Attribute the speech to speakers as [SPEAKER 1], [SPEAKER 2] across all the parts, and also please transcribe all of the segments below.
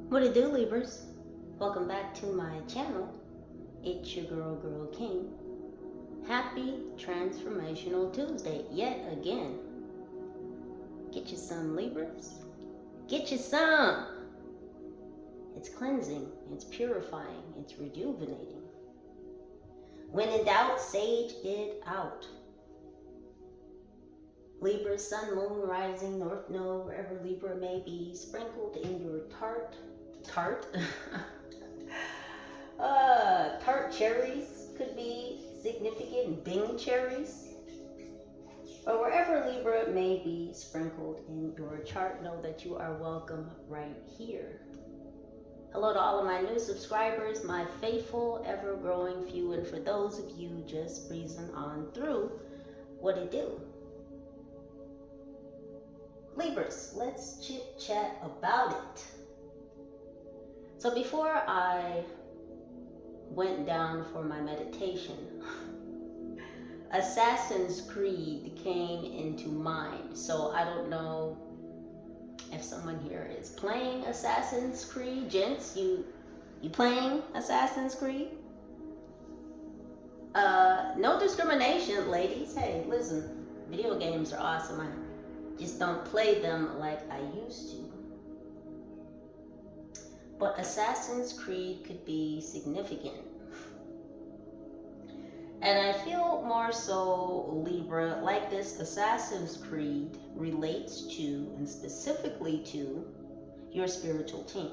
[SPEAKER 1] What it do, Libras? Welcome back to my channel. It's your girl King. Happy Transformational Tuesday yet again. Get you some, Libras. Get you some. It's cleansing, it's purifying, it's rejuvenating. When in doubt, sage it out. Libra, sun, moon, rising, north node, wherever Libra may be, sprinkled in your tart cherries could be significant, Bing cherries, or wherever Libra may be sprinkled in your chart, know that you are welcome right here. Hello to all of my new subscribers, my faithful, ever-growing few, and for those of you just breezing on through, what it do? Libras, let's chit-chat about it. So before I went down for my meditation, Assassin's Creed came into mind. So I don't know if someone here is playing Assassin's Creed. Gents, you playing Assassin's Creed? No discrimination, ladies. Hey, listen, video games are awesome. I just don't play them like I used to. But Assassin's Creed could be significant. And I feel more so, Libra, like this Assassin's Creed relates to, and specifically to, your spiritual team.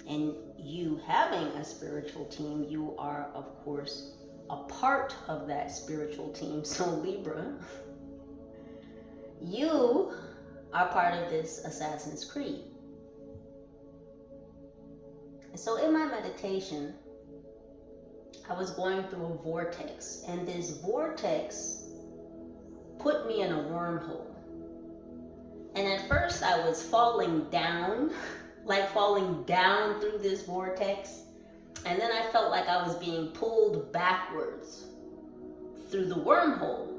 [SPEAKER 1] And you having a spiritual team, you are, of course, a part of that spiritual team. So Libra, you are part of this Assassin's Creed. So in my meditation, I was going through a vortex, and this vortex put me in a wormhole. And at first I was falling down, like falling down through this vortex. And then I felt like I was being pulled backwards through the wormhole.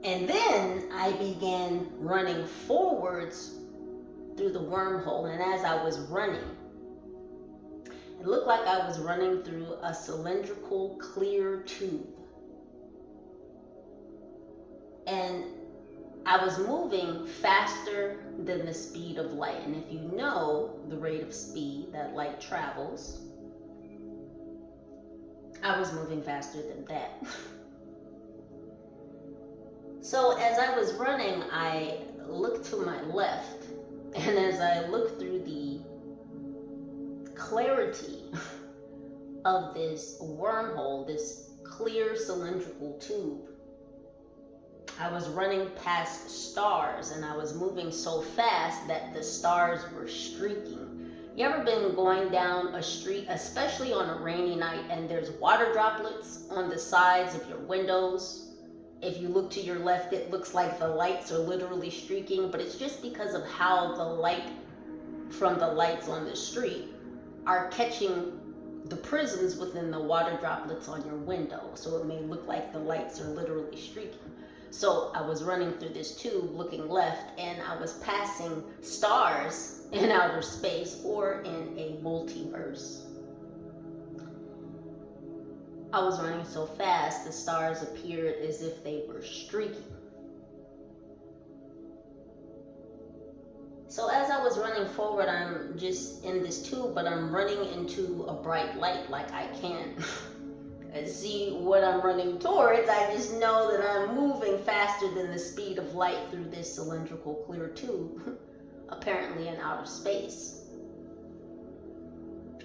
[SPEAKER 1] And then I began running forwards through the wormhole. And as I was running, it looked like I was running through a cylindrical clear tube. And I was moving faster than the speed of light. And if you know the rate of speed that light travels, I was moving faster than that. So as I was running, I looked to my left. And as I looked through the clarity of this wormhole, this clear cylindrical tube, I was running past stars, and I was moving so fast that the stars were streaking. You ever been going down a street, especially on a rainy night, and there's water droplets on the sides of your windows? If you look to your left, it looks like the lights are literally streaking, but it's just because of how the light from the lights on the street are catching the prisms within the water droplets on your window. So it may look like the lights are literally streaking. So I was running through this tube looking left, and I was passing stars in outer space or in a multiverse. I was running so fast, the stars appeared as if they were streaking. So as I was running forward, I'm just in this tube, but I'm running into a bright light. Like I can't see what I'm running towards. I just know that I'm moving faster than the speed of light through this cylindrical clear tube, apparently in outer space,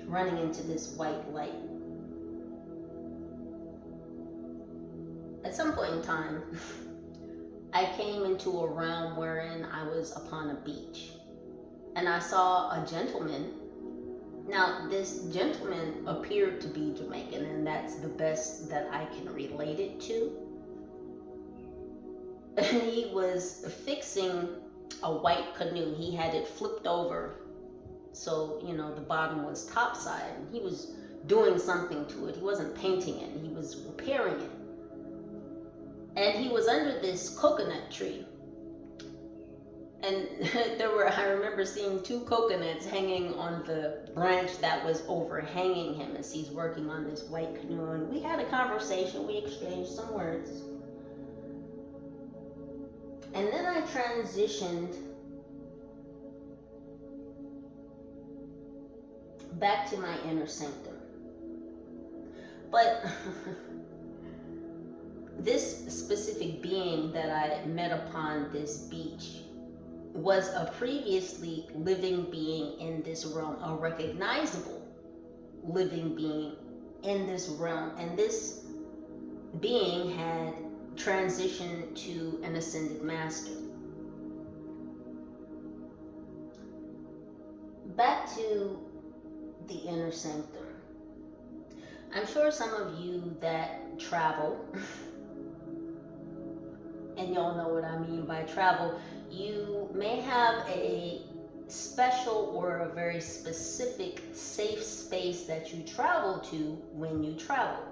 [SPEAKER 1] running into this white light. At some point in time, I came into a realm wherein I was upon a beach, and I saw a gentleman. Now, this gentleman appeared to be Jamaican, and that's the best that I can relate it to. And he was fixing a white canoe. He had it flipped over, so, you know, the bottom was topside, and he was doing something to it. He wasn't painting it, he was repairing it. And he was under this coconut tree. And I remember seeing 2 coconuts hanging on the branch that was overhanging him as he's working on this white canoe. And we had a conversation, we exchanged some words. And then I transitioned back to my inner sanctum. But this specific being that I met upon this beach was a previously living being in this realm, a recognizable living being in this realm. And this being had transitioned to an ascended master. Back to the inner sanctum. I'm sure some of you that travel, and y'all know what I mean by travel, you may have a special or a very specific safe space that you travel to when you travel.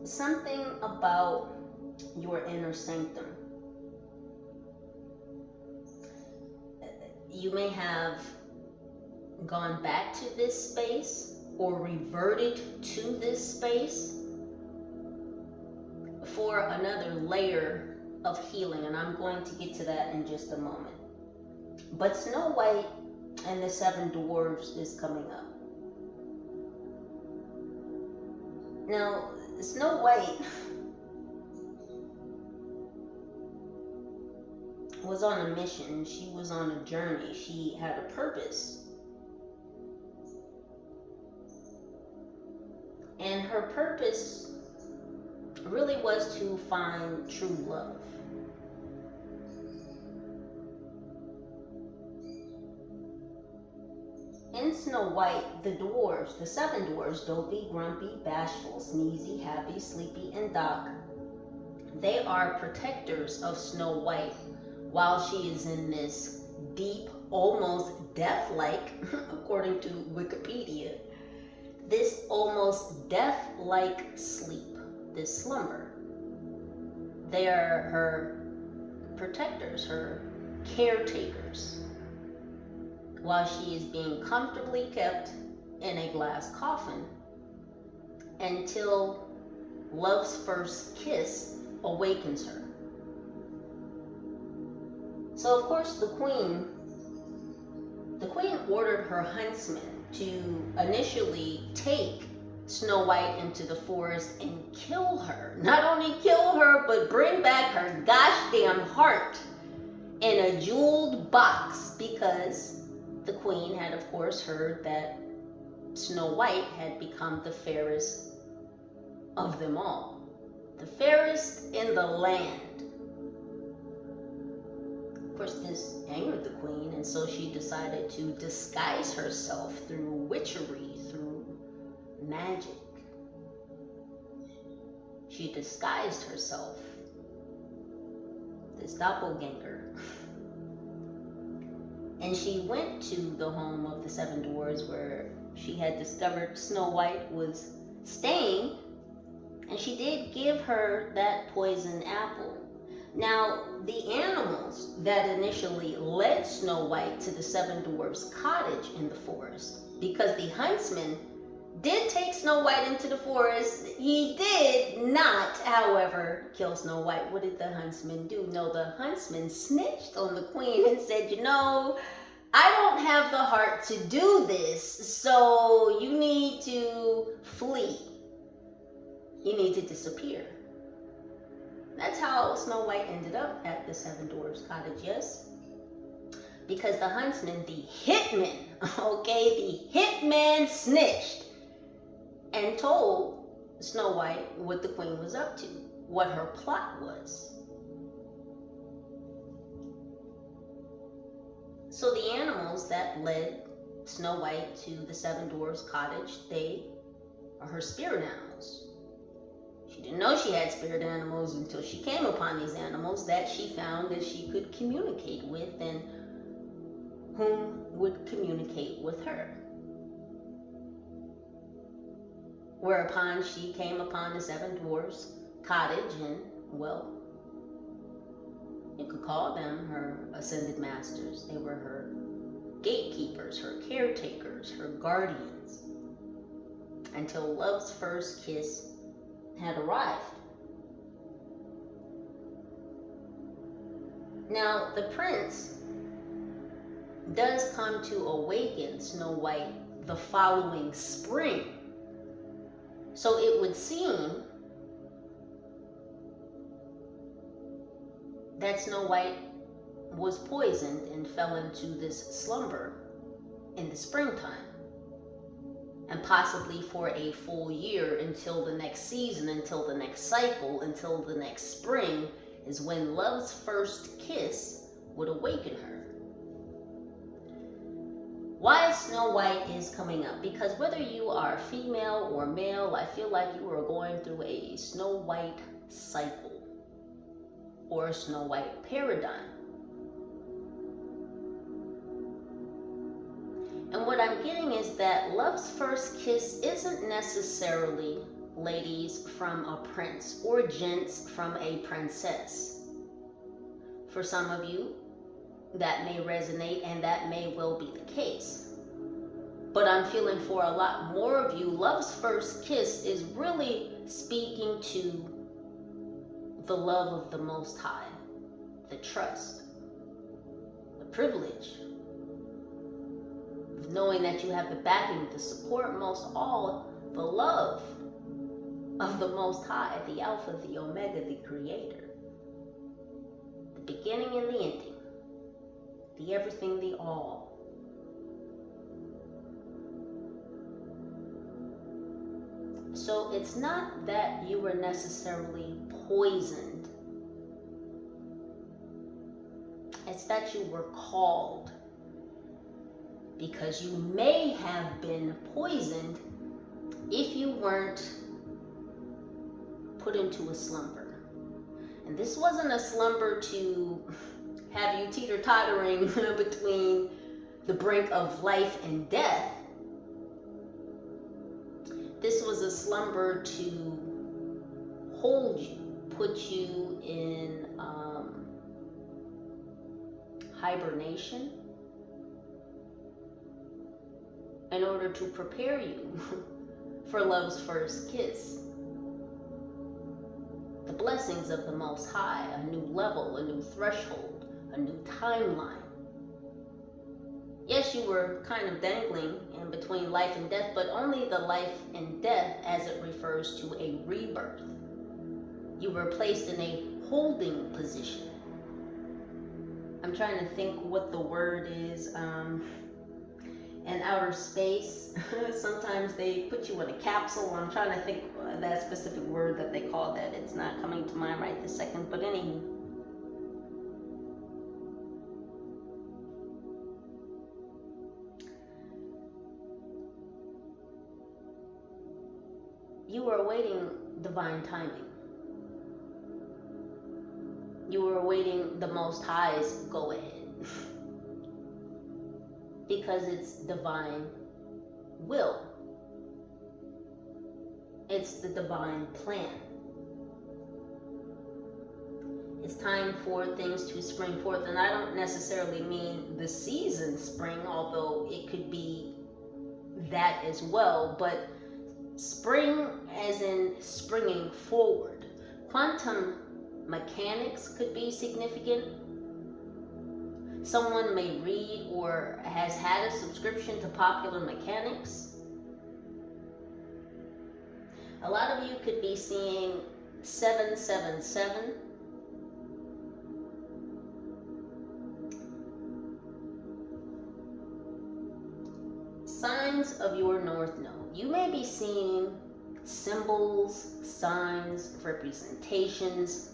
[SPEAKER 1] Something about your inner sanctum. You may have gone back to this space or reverted to this space for another layer of healing, and I'm going to get to that in just a moment. But Snow White and the 7 Dwarves is coming up. Now, Snow White was on a mission. She was on a journey. She had a purpose. And her purpose really was to find true love. In Snow White, the dwarves, the 7 dwarves, Dopey, Grumpy, Bashful, Sneezy, Happy, Sleepy, and Doc, they are protectors of Snow White while she is in this deep, almost death-like, according to Wikipedia, this almost death-like sleep, this slumber. They are her protectors, her caretakers, while she is being comfortably kept in a glass coffin until love's first kiss awakens her. So of course the queen ordered her huntsman to initially take Snow White into the forest and kill her. Not only kill her, but bring back her gosh damn heart in a jeweled box, because the queen had, of course, heard that Snow White had become the fairest of them all. The fairest in the land. Of course, this angered the queen, and so she decided to disguise herself through witchery, through magic. She disguised herself, this doppelganger. And she went to the home of the 7 dwarves where she had discovered Snow White was staying, and she did give her that poison apple. Now, the animals that initially led Snow White to the 7 dwarves' cottage in the forest, because the huntsman did take Snow White into the forest, he did not, however, kill Snow White. What did the huntsman do? No, the huntsman snitched on the queen and said, you know, I don't have the heart to do this, so you need to flee. You need to disappear. That's how Snow White ended up at the 7 dwarves' cottage, yes? Because the huntsman, the hitman, okay, the hitman snitched and told Snow White what the queen was up to, what her plot was. So the animals that led Snow White to the 7 dwarves' cottage, they are her spirit animals. She didn't know she had spirit animals until she came upon these animals that she found that she could communicate with, and whom would communicate with her. Whereupon she came upon the 7 dwarfs' cottage, and, well, you could call them her ascended masters. They were her gatekeepers, her caretakers, her guardians, until love's first kiss had arrived. Now, the prince does come to awaken Snow White the following spring. So it would seem that Snow White was poisoned and fell into this slumber in the springtime, and possibly for a full year, until the next season, until the next cycle, until the next spring is when love's first kiss would awaken her. Why Snow White is coming up? Because whether you are female or male, I feel like you are going through a Snow White cycle or a Snow White paradigm. And what I'm getting is that love's first kiss isn't necessarily, ladies, from a prince, or gents, from a princess. For some of you, that may resonate, and that may well be the case. But I'm feeling for a lot more of you, love's first kiss is really speaking to the love of the Most High, the trust, the privilege of knowing that you have the backing, the support, most all, the love of the Most High, the Alpha, the Omega, the Creator, the beginning and the ending, the everything, the all. So it's not that you were necessarily poisoned. It's that you were called. Because you may have been poisoned if you weren't put into a slumber. And this wasn't a slumber to have you teeter-tottering between the brink of life and death. This was a slumber to hold you, put you in hibernation, in order to prepare you for love's first kiss. The blessings of the Most High, a new level, a new threshold, a new timeline. Yes, you were kind of dangling in between life and death, but only the life and death as it refers to a rebirth. You were placed in a holding position. I'm trying to think what the word is. In outer space, sometimes they put you in a capsule. I'm trying to think that specific word that they call that. It's not coming to mind right this second, but anywho. You were awaiting divine timing. You were awaiting the Most High's go ahead. Because it's divine will. It's the divine plan. It's time for things to spring forth. And I don't necessarily mean the season spring, although it could be that as well. But spring as in springing forward. Quantum mechanics could be significant. Someone may read or has had a subscription to Popular Mechanics. A lot of you could be seeing 777. Signs of your North Node. You may be seeing symbols, signs, representations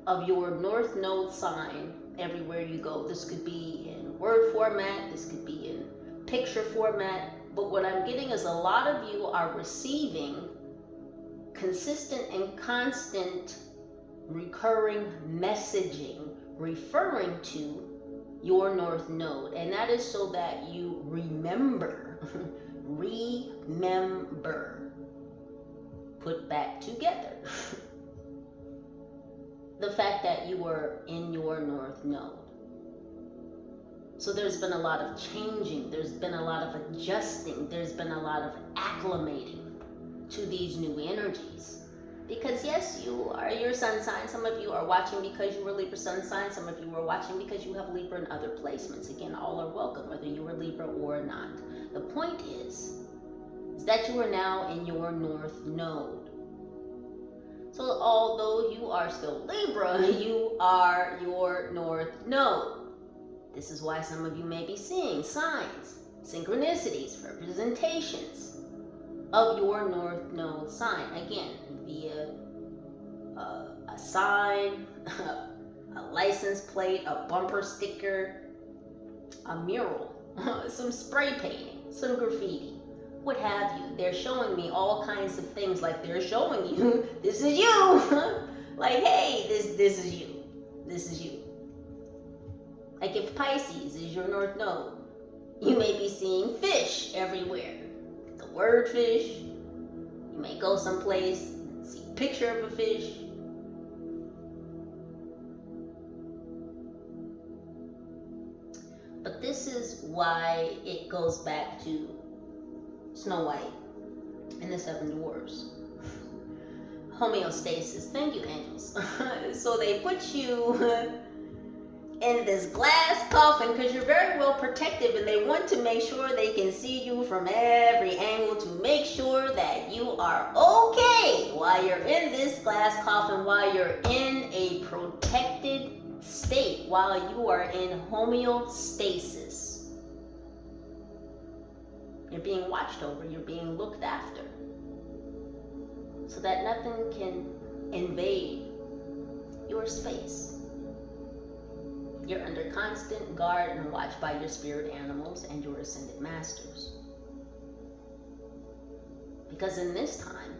[SPEAKER 1] of your North Node sign everywhere you go. This could be in word format, this could be in picture format, but what I'm getting is a lot of you are receiving consistent and constant recurring messaging referring to your North Node, and that is so that you remember remember put back together. The fact that you were in your North Node. So there's been a lot of changing, there's been a lot of adjusting, there's been a lot of acclimating to these new energies. Because yes, you are your sun sign. Some of you are watching because you were Libra sun sign. Some of you are watching because you have Libra in other placements. Again, all are welcome, whether you were Libra or not. The point is that you are now in your North Node. So although you are still Libra, you are your North Node. This is why some of you may be seeing signs, synchronicities, representations of your North Node sign. Again, via a sign, a license plate, a bumper sticker, a mural, some spray painting, some graffiti, what have you. They're showing me all kinds of things, like they're showing you, this is you. Like, hey, this is you. This is you. Like if Pisces is your North Node, you may be seeing fish everywhere. The word fish. You may go someplace and see a picture of a fish. But this is why it goes back to Snow White and the Seven Dwarfs. Homeostasis. Thank you, angels. So they put you in this glass coffin because you're very well protective, and they want to make sure they can see you from every angle to make sure that you are okay while you're in this glass coffin, while you're in a protected state, while you are in homeostasis. You're being watched over, you're being looked after, so that nothing can invade your space. You're under constant guard and watch by your spirit animals and your ascended masters. Because in this time,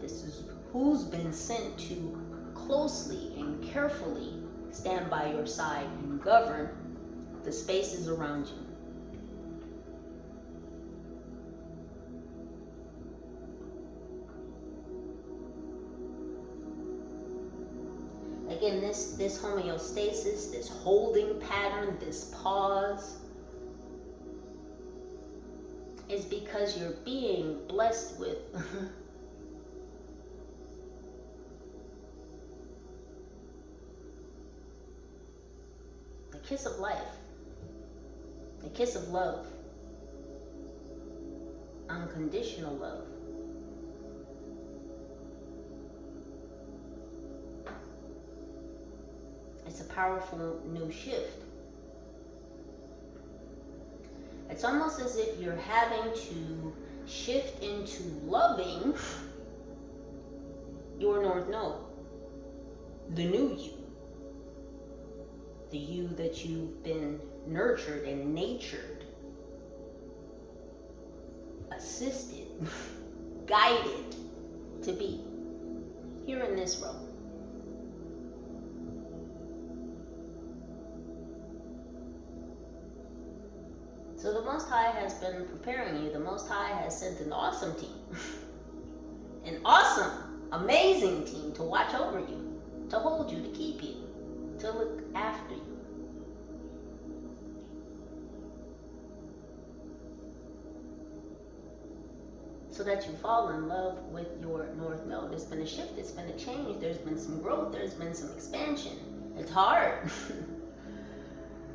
[SPEAKER 1] this is who's been sent to closely and carefully stand by your side and govern the spaces around you. Again, this homeostasis, this holding pattern, this pause, is because you're being blessed with the kiss of life, the kiss of love, unconditional love. It's a powerful new shift. It's almost as if you're having to shift into loving your North Node, the new you, the you that you've been nurtured and natured, assisted, guided to be here in this role. So the Most High has been preparing you. The Most High has sent an awesome team, an awesome, amazing team to watch over you, to hold you, to keep you, to look after you. So that you fall in love with your North Node. There's been a shift, there's been a change, there's been some growth, there's been some expansion. It's hard.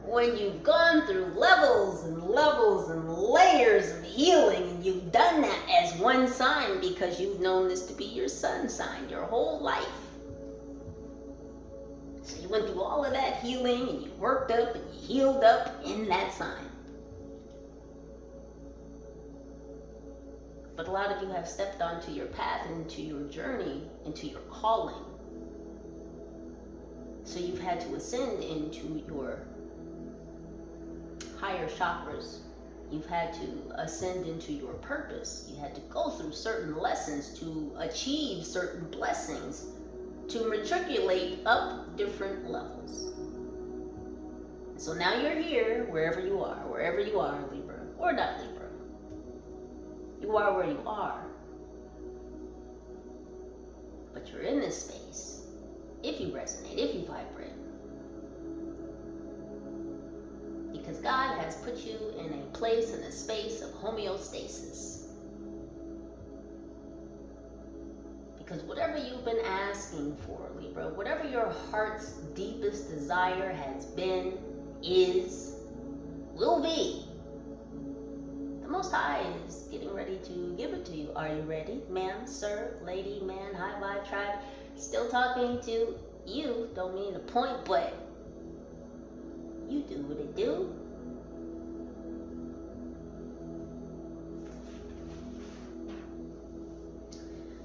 [SPEAKER 1] When you've gone through levels and levels and layers of healing, and you've done that as one sign because you've known this to be your sun sign your whole life. So you went through all of that healing, and you worked up and you healed up in that sign. But a lot of you have stepped onto your path, into your journey, into your calling. So you've had to ascend into your higher chakras. You've had to ascend into your purpose. You had to go through certain lessons to achieve certain blessings, to matriculate up different levels. So now you're here, wherever you are, Libra, or not Libra. You are where you are but you're in this space, if you resonate, if you vibrate, because God has put you in a place, in a space of homeostasis. Because whatever you've been asking for, Libra, whatever your heart's deepest desire has been, is, will be, the Most High is getting ready to give it to you. Are you ready? Ma'am, sir, lady, man, high vibe tribe. Still talking to you. Don't mean to point, but you do what it do.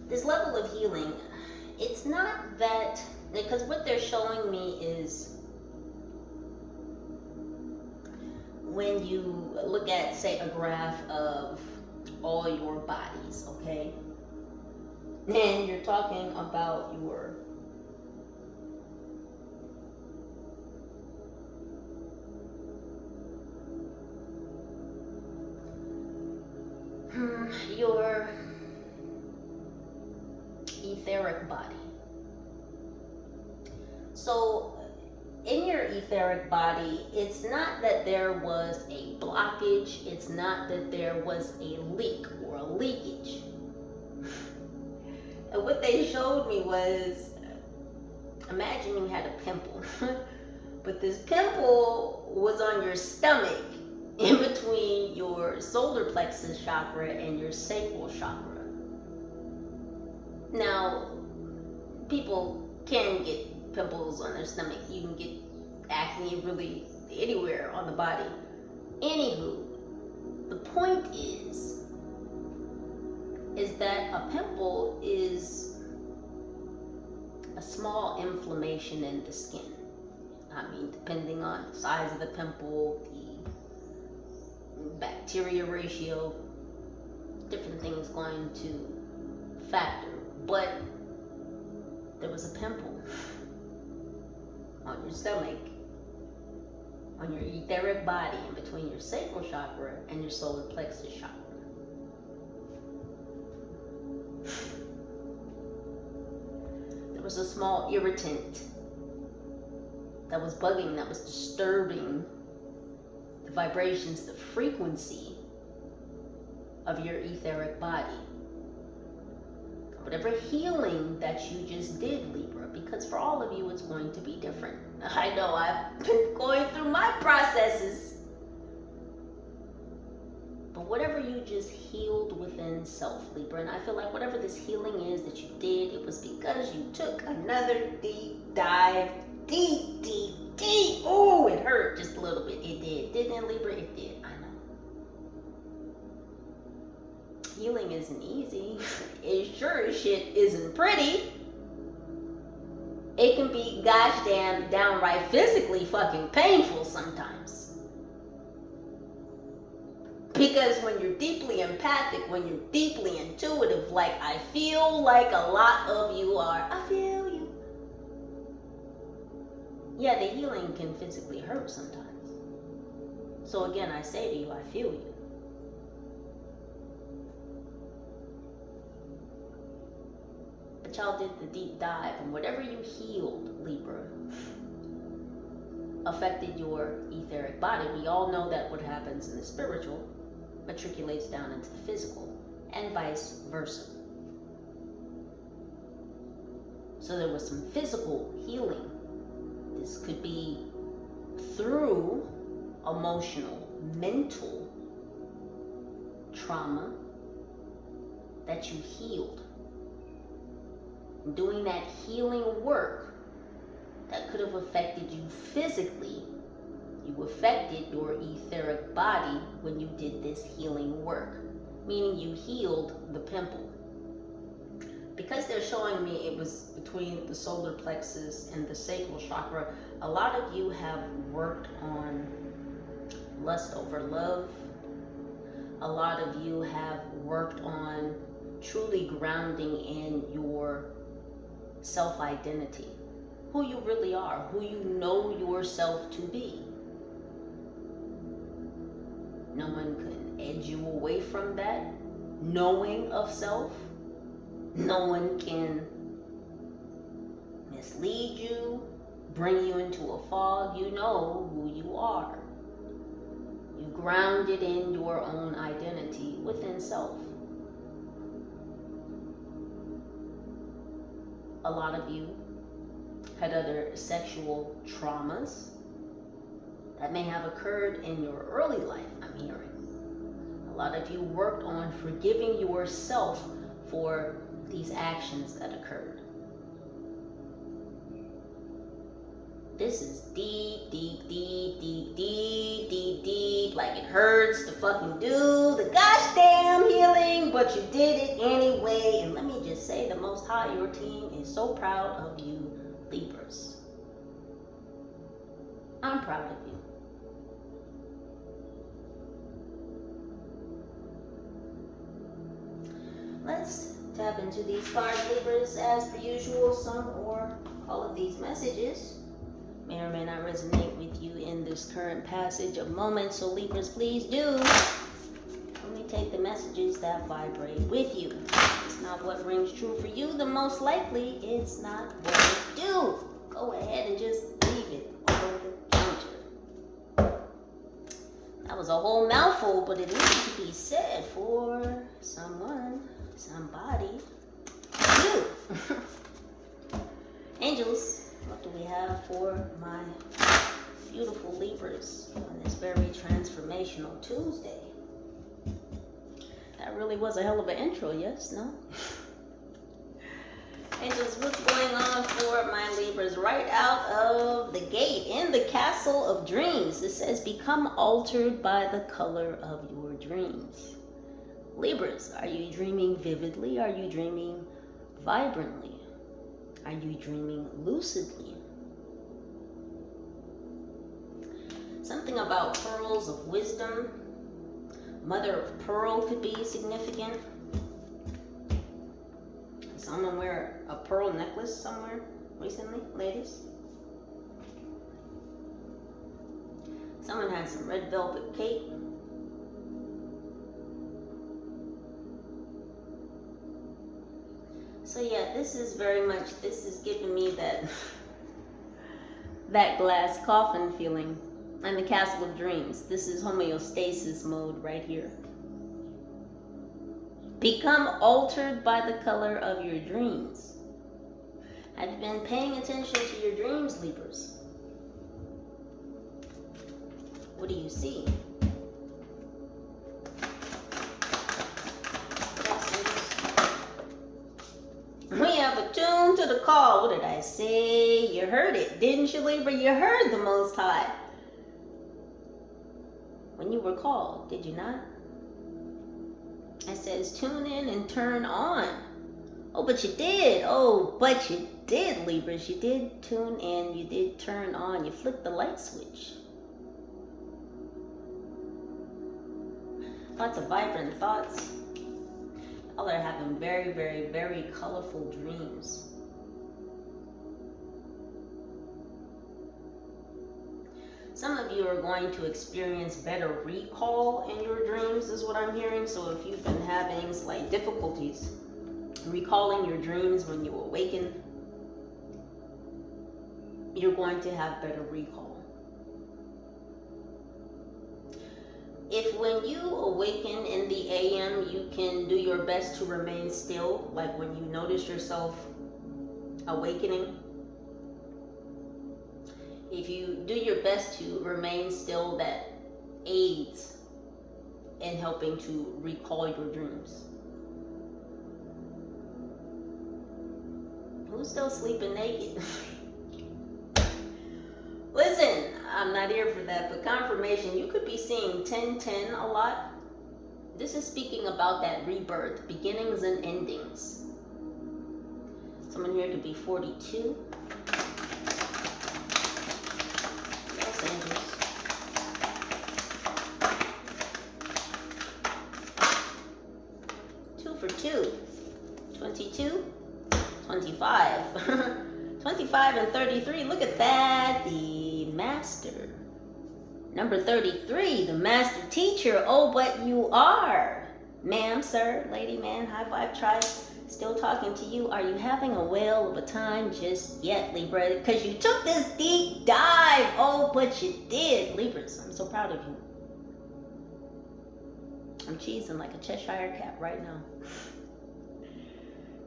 [SPEAKER 1] This level of healing, it's not that, because what they're showing me is when you look at, say, a graph of all your bodies, okay? And you're talking about your etheric body. So in your etheric body, it's not that there was a blockage, it's not that there was a leak or a leakage. And what they showed me was, imagine you had a pimple, but this pimple was on your stomach, in between your solar plexus chakra and your sacral chakra. Now, people can get pimples on their stomach. You can get acne really anywhere on the body. Anywho, the point is that a pimple is a small inflammation in the skin. I mean, depending on the size of the pimple, the bacteria ratio, different things going to factor. But there was a pimple on your stomach, on your etheric body, in between your sacral chakra and your solar plexus chakra. There was a small irritant that was bugging, that was disturbing the vibrations, the frequency of your etheric body. Whatever healing that you just did, Libra, because for all of you it's going to be different. I know I've been going through my processes. But whatever you just healed within self, Libra, and I feel like whatever this healing is that you did, it was because you took another deep dive. Deep, deep, deep. Oh, it hurt just a little bit. It did. Didn't it, Libra? It did. I know. Healing isn't easy. It sure as shit isn't pretty. It can be gosh damn downright physically fucking painful sometimes. Because when you're deeply empathic, when you're deeply intuitive, like I feel like a lot of you are, I feel you. Yeah, the healing can physically hurt sometimes. So again, I say to you, I feel you. But y'all did the deep dive, and whatever you healed, Libra, affected your etheric body. We all know that what happens in the spiritual matriculates down into the physical, and vice versa. So there was some physical healing. This could be through emotional, mental trauma that you healed. Doing that healing work that could have affected you physically, you affected your etheric body when you did this healing work, meaning you healed the pimple. Because they're showing me it was between the solar plexus and the sacral chakra, a lot of you have worked on lust over love. A lot of you have worked on truly grounding in your self-identity, who you really are, who you know yourself to be. No one can edge you away from that knowing of self. No one can mislead you, bring you into a fog. You know who you are. You grounded in your own identity within self. A lot of you had other sexual traumas that may have occurred in your early life, I'm hearing. A lot of you worked on forgiving yourself for these actions that occurred. This is deep, deep, deep, deep, deep, deep, deep. Like it hurts to fucking do the gosh damn healing, but you did it anyway. And let me just say, the Most High, your team, is so proud of you, Libras. I'm proud of you. Let's tap into these cards, Libras, as per usual. Some or all of these messages may or may not resonate with you in this current passage of moments. So Libras, please do only take the messages that vibrate with you. It's not what rings true for you, then most likely it's not what it do. Go ahead and just leave it over the counter. That was a whole mouthful, but it needs to be said for someone, somebody, you. Angels, what do we have for my beautiful Libras on this very transformational Tuesday? That really was a hell of an intro, yes? No? Angels, what's going on for my Libras right out of the gate in the Castle of Dreams? It says, become altered by the color of your dreams. Libras, are you dreaming vividly? Are you dreaming vibrantly? Are you dreaming lucidly? Something about pearls of wisdom. Mother of pearl could be significant. Did someone wear a pearl necklace somewhere recently, ladies? Someone had some red velvet cake. So yeah, this is giving me that glass coffin feeling and the Castle of Dreams. This is homeostasis mode right here. Become altered by the color of your dreams. Have you been paying attention to your dreams, Libras? What do you see? We have attuned to the call. What did I say? You heard it, didn't you, Libra? You heard the Most High when you were called, did you not? It says tune in and turn on. Oh, but you did. Oh, but you did, Libras. You did tune in. You did turn on. You flicked the light switch. Lots of vibrant thoughts. Y'all are having very, very, very colorful dreams. Some of you are going to experience better recall in your dreams, is what I'm hearing. So if you've been having slight difficulties recalling your dreams when you awaken, you're going to have better recall. If when you awaken in the AM, you can do your best to remain still, like when you notice yourself awakening, if you do your best to remain still, that aids in helping to recall your dreams. Who's still sleeping naked? Listen, I'm not here for that, but confirmation, you could be seeing 1010 a lot. This is speaking about that rebirth, beginnings and endings. Someone here could be 42. Los Angeles. 2 for 2. 22. 25. 25 and 33. Look at that. The master. Number 33. The master teacher. Oh, but you are. Ma'am, sir, lady, man, high five, tribe. Still talking to you. Are you having a whale of a time just yet, Libra? Because you took this deep dive. Oh, but you did, Libras. I'm so proud of you. I'm cheesing like a Cheshire cat right now.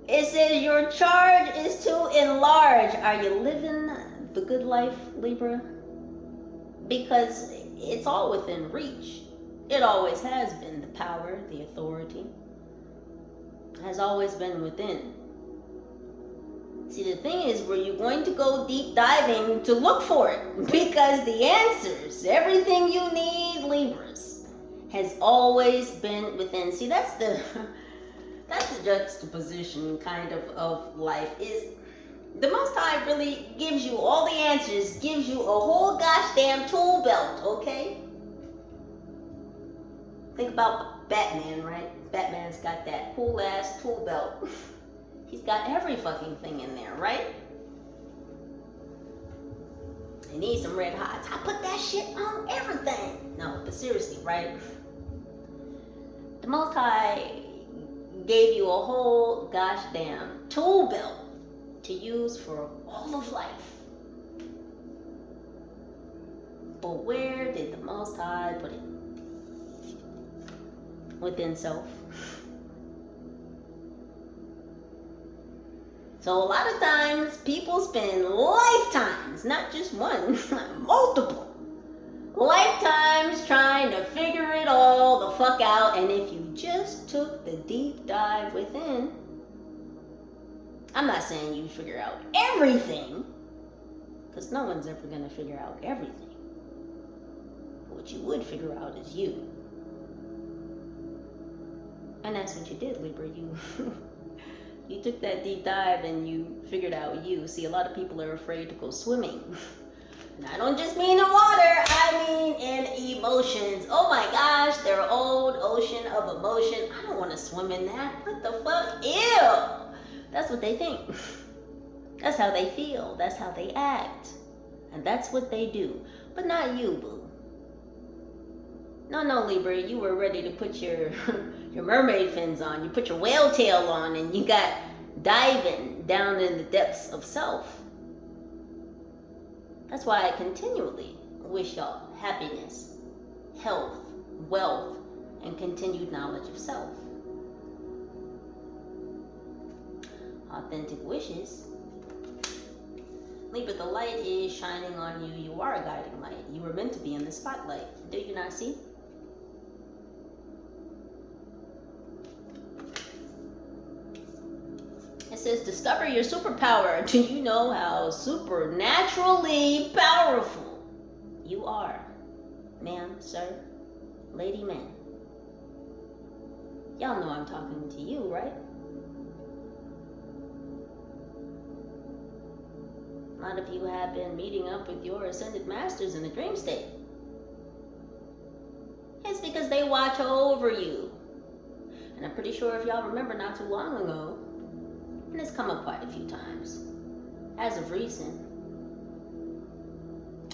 [SPEAKER 1] It says your charge is to enlarge. Are you living the good life, Libra? Because it's all within reach. It always has been. The power, the authority has always been within. See, the thing is, where you're going to go deep diving to look for it, because the answers, everything you need, Libras, has always been within. See, that's the juxtaposition kind of life. Is the Most High really gives you all the answers, gives you a whole gosh damn tool belt, okay? Think about Batman, right? Batman's got that cool ass tool belt. He's got every fucking thing in there, right? He needs some red hots. I put that shit on everything. No, but seriously, right? The Most High gave you a whole gosh damn tool belt to use for all of life. But where did the Most High put it? Within self. So a lot of times people spend lifetimes, not just one, multiple lifetimes trying to figure it all the fuck out. And if you just took the deep dive within, I'm not saying you figure out everything, because no one's ever going to figure out everything. But what you would figure out is you. And that's what you did, Libra. You took that deep dive and you figured out you. See, a lot of people are afraid to go swimming. And I don't just mean in water, I mean in emotions. Oh my gosh, their own ocean of emotion. I don't want to swim in that. What the fuck? Ew! That's what they think. That's how they feel. That's how they act. And that's what they do. But not you, boo. No, Libra, you were ready to put your mermaid fins on. You put your whale tail on and you got diving down in the depths of self. That's why I continually wish y'all happiness, health, wealth, and continued knowledge of self. Authentic wishes. Libra, the light is shining on you. You are a guiding light. You were meant to be in the spotlight. Do you not see? It says, discover your superpower. Do you know how supernaturally powerful you are? Ma'am, sir, lady, man. Y'all know I'm talking to you, right? A lot of you have been meeting up with your ascended masters in the dream state. It's because they watch over you. And I'm pretty sure if y'all remember not too long ago, and it's come up quite a few times, as of recent,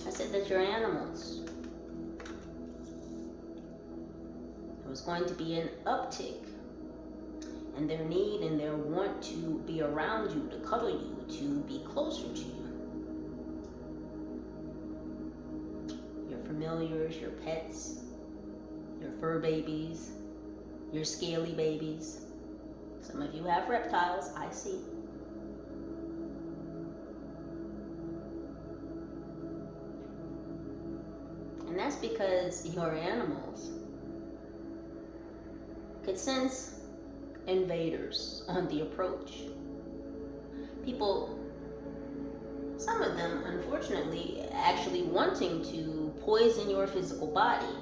[SPEAKER 1] I said that your animals, there was going to be an uptick in their need and their want to be around you, to cuddle you, to be closer to you. Your familiars, your pets, your fur babies, your scaly babies. Some of you have reptiles, I see. And that's because your animals could sense invaders on the approach. People, some of them, unfortunately, actually wanting to poison your physical body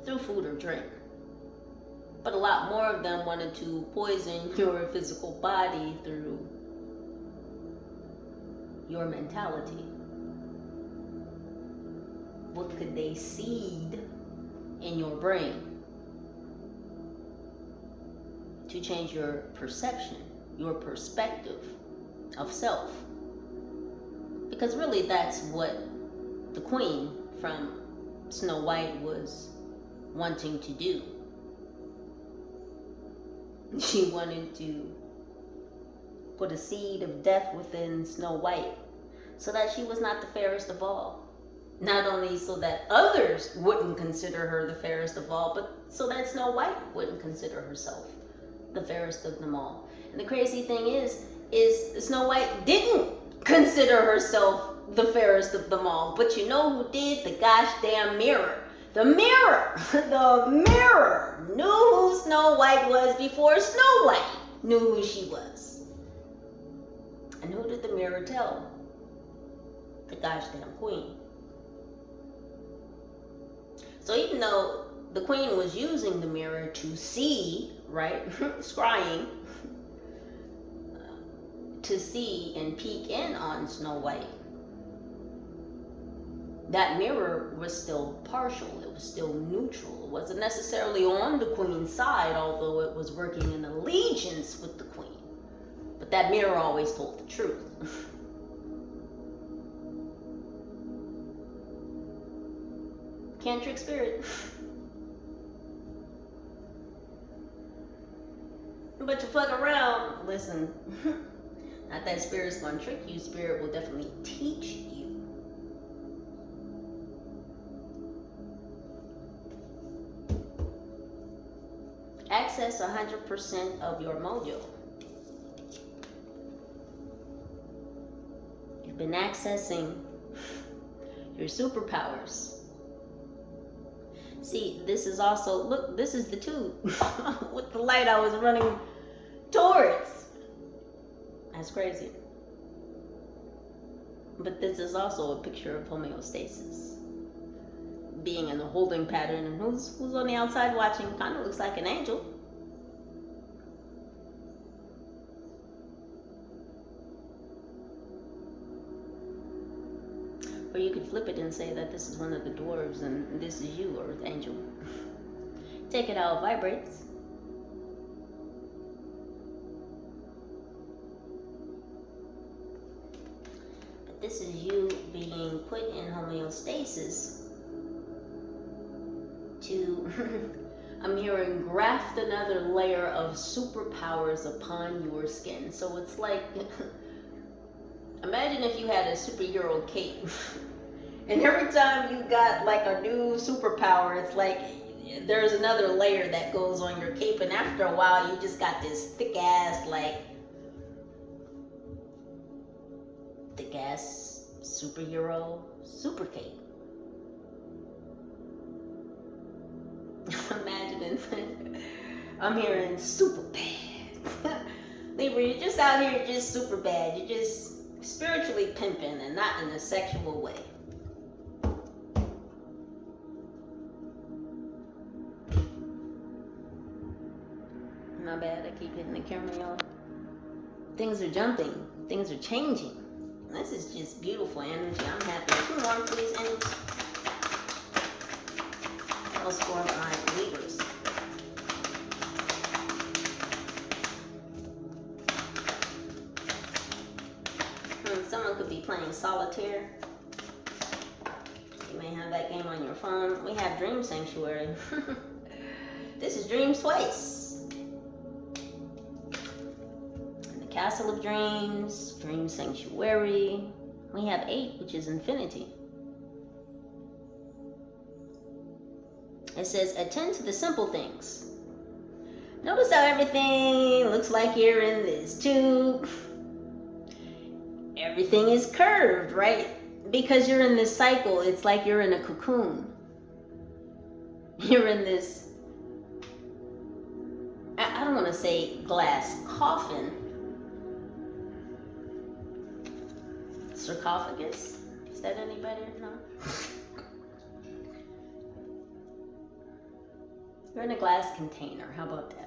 [SPEAKER 1] through food or drink. But a lot more of them wanted to poison your physical body through your mentality. What could they seed in your brain to change your perception, your perspective of self? Because really that's what the queen from Snow White was wanting to do. She wanted to put a seed of death within Snow White, so that she was not the fairest of all. Not only so that others wouldn't consider her the fairest of all, but so that Snow White wouldn't consider herself the fairest of them all. And the crazy thing is Snow White didn't consider herself the fairest of them all. But you know who did? The gosh damn mirror. The mirror! The mirror knew who Snow White was before Snow White knew who she was. And who did the mirror tell? The gosh damn queen. So even though the queen was using the mirror to see, right, scrying, to see and peek in on Snow White, that mirror was still partial. It was still neutral. It wasn't necessarily on the queen's side, although it was working in allegiance with the queen. But that mirror always told the truth. Can't trick spirit. But you fuck around, listen, not that spirit's gonna trick you, spirit will definitely teach you. Access 100% of your mojo. You've been accessing your superpowers. See, this is also, look, this is the tube with the light I was running towards. That's crazy. But this is also a picture of homeostasis. Being in the holding pattern, and who's on the outside watching kind of looks like an angel. Or you could flip it and say that this is one of the dwarves and this is you, Earth Angel. Take it how it vibrates. But this is you being put in homeostasis to, I'm hearing, graft another layer of superpowers upon your skin. So it's like, imagine if you had a superhero cape and every time you got like a new superpower, it's like there's another layer that goes on your cape, and after a while you just got this thick ass superhero super cape. Imagining, I'm hearing super bad. Libra, you're just out here just super bad. You're just spiritually pimping and not in a sexual way. My bad, I keep hitting the camera, y'all. Things are jumping. Things are changing. This is just beautiful energy. I'm happy. 2 more, please, and those 4 my Libras. Someone could be playing solitaire. You may have that game on your phone. We have Dream Sanctuary. This is Dreams Twice. And the Castle of Dreams, Dream Sanctuary. We have 8, which is infinity. It says, attend to the simple things. Notice how everything looks like you're in this tube. Everything is curved, right? Because you're in this cycle, it's like you're in a cocoon. You're in this, I don't want to say glass coffin. Sarcophagus? Is that any better? No? You're in a glass container. How about that?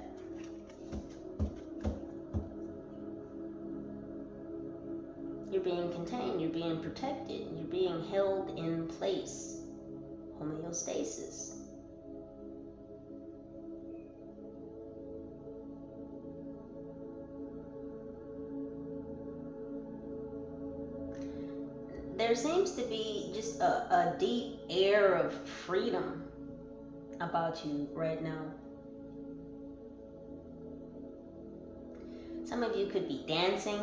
[SPEAKER 1] You're being contained, you're being protected, you're being held in place. Homeostasis. There seems to be just a deep air of freedom about you right now. Some of you could be dancing.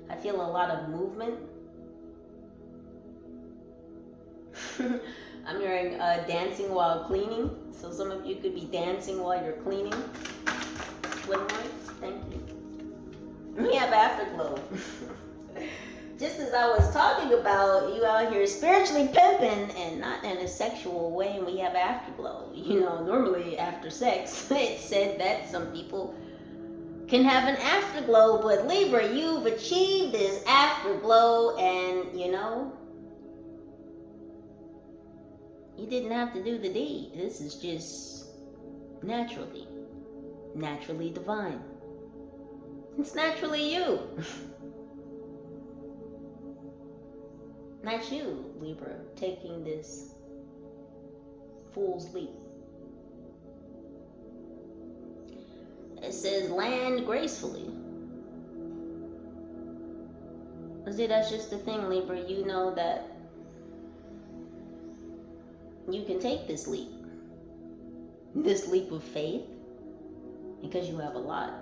[SPEAKER 1] I feel a lot of movement. I'm hearing dancing while cleaning. So some of you could be dancing while you're cleaning. One more. Thank you. We have afterglow. Just as I was talking about, you out here spiritually pimping and not in a sexual way, and we have afterglow. You know, normally after sex, it's said that some people can have an afterglow, but Libra, you've achieved this afterglow, and you know, you didn't have to do the deed. This is just naturally divine. It's naturally you. That's you, Libra, taking this fool's leap. It says land gracefully. See, that's just the thing, Libra. You know that you can take this leap of faith, because you have a lot.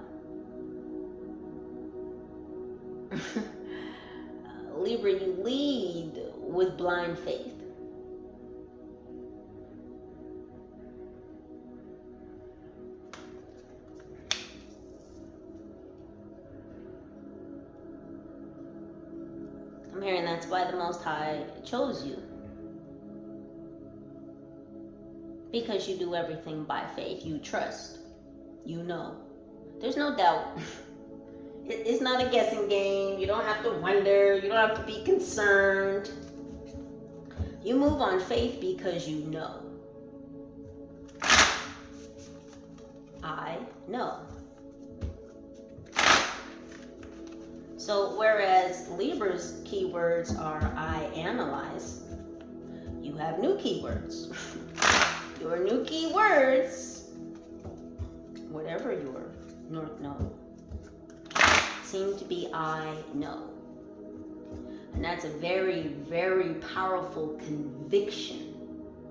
[SPEAKER 1] Libra, you lead with blind faith. I'm hearing that's why the Most High chose you. Because you do everything by faith. You trust. You know. There's no doubt. It's not a guessing game. You don't have to wonder. You don't have to be concerned. You move on faith because you know. I know. So whereas Libra's keywords are I analyze, you have new keywords. Your new keywords, whatever your North Node, seem to be I know. And that's a very, very powerful conviction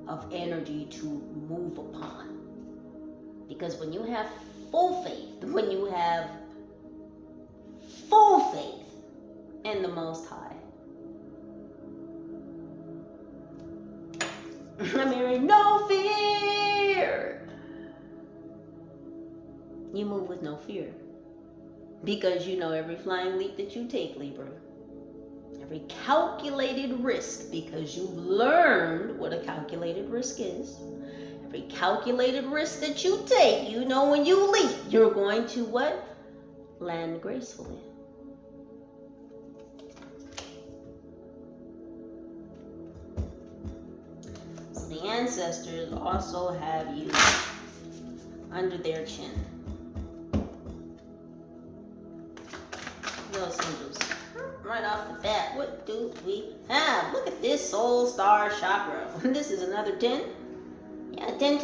[SPEAKER 1] of energy to move upon. Because when you have full faith, when you have full faith in the Most High, I'm hearing no fear. You move with no fear. Because you know every flying leap that you take, Libra. Every calculated risk, because you've learned what a calculated risk is. Every calculated risk that you take, you know when you leap, you're going to what? Land gracefully. So the ancestors also have you under their chin. Those angels. Right off the bat, what do we have? Look at this soul star chakra. This is another 10. Yeah, 10.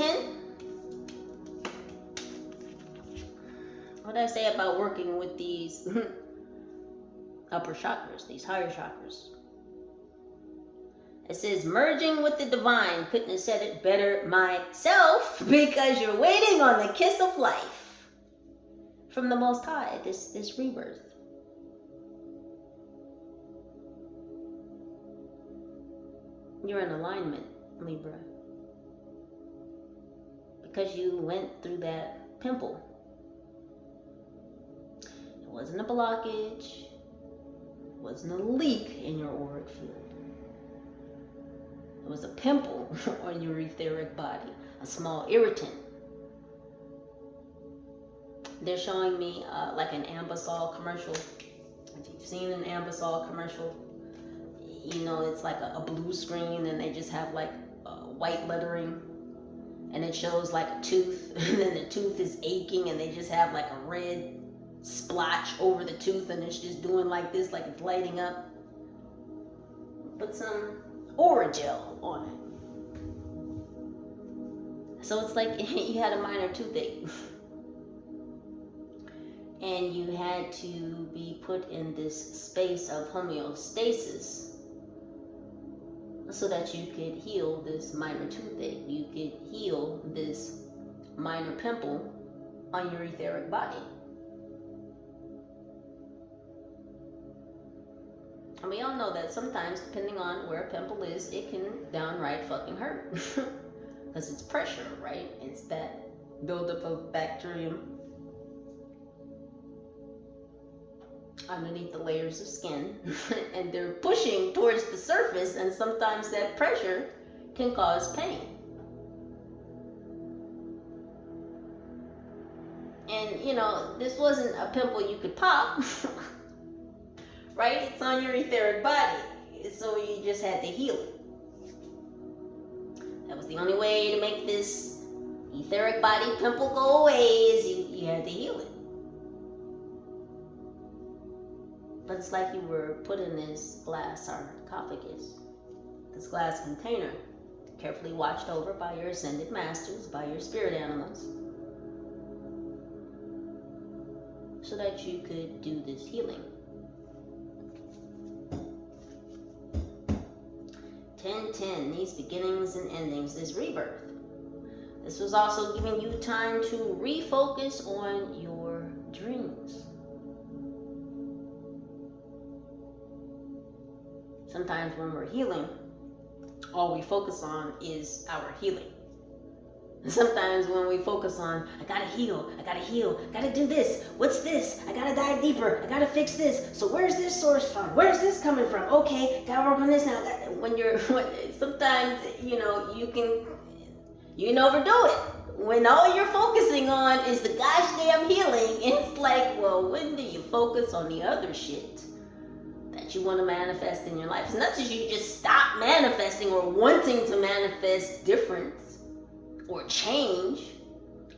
[SPEAKER 1] What did I say about working with these upper chakras, these higher chakras? It says merging with the divine. Couldn't have said it better myself, because you're waiting on the kiss of life from the Most High, this rebirth. You're in alignment, Libra. Because you went through that pimple. It wasn't a blockage. It wasn't a leak in your auric field. It was a pimple on your etheric body. A small irritant. They're showing me like an Ambisol commercial. If you've seen an Ambisol commercial, you know, it's like a blue screen and they just have like white lettering, and it shows like a tooth, and then the tooth is aching and they just have like a red splotch over the tooth, and it's just doing like this, like it's lighting up. Put some Oragel on it. So it's like you had a minor toothache and you had to be put in this space of homeostasis. so that you could heal this minor toothache. You could heal this minor pimple on your etheric body. And we all know that sometimes, depending on where a pimple is, it can downright fucking hurt. Because it's pressure, right? It's that buildup of bacterium underneath the layers of skin. And they're pushing towards the surface, and sometimes that pressure can cause pain. And, you know, this wasn't a pimple you could pop. Right? It's on your etheric body. So you just had to heal it. That was the only way to make this etheric body pimple go away, is you had to heal it. But it's like you were put in this glass sarcophagus, this glass container, carefully watched over by your ascended masters, by your spirit animals, so that you could do this healing. 10-10, these beginnings and endings, this rebirth. This was also giving you time to refocus on your dreams. Sometimes when we're healing, all we focus on is our healing. And sometimes when we focus on, I gotta heal, gotta do this, what's this? I gotta dive deeper, I gotta fix this. So where's this source from? Where's this coming from? Okay, gotta work on this now. Sometimes, you know, you can overdo it. When all you're focusing on is the gosh damn healing, it's like, well, when do you focus on the other shit that you want to manifest in your life? It's not that you just stop manifesting or wanting to manifest difference or change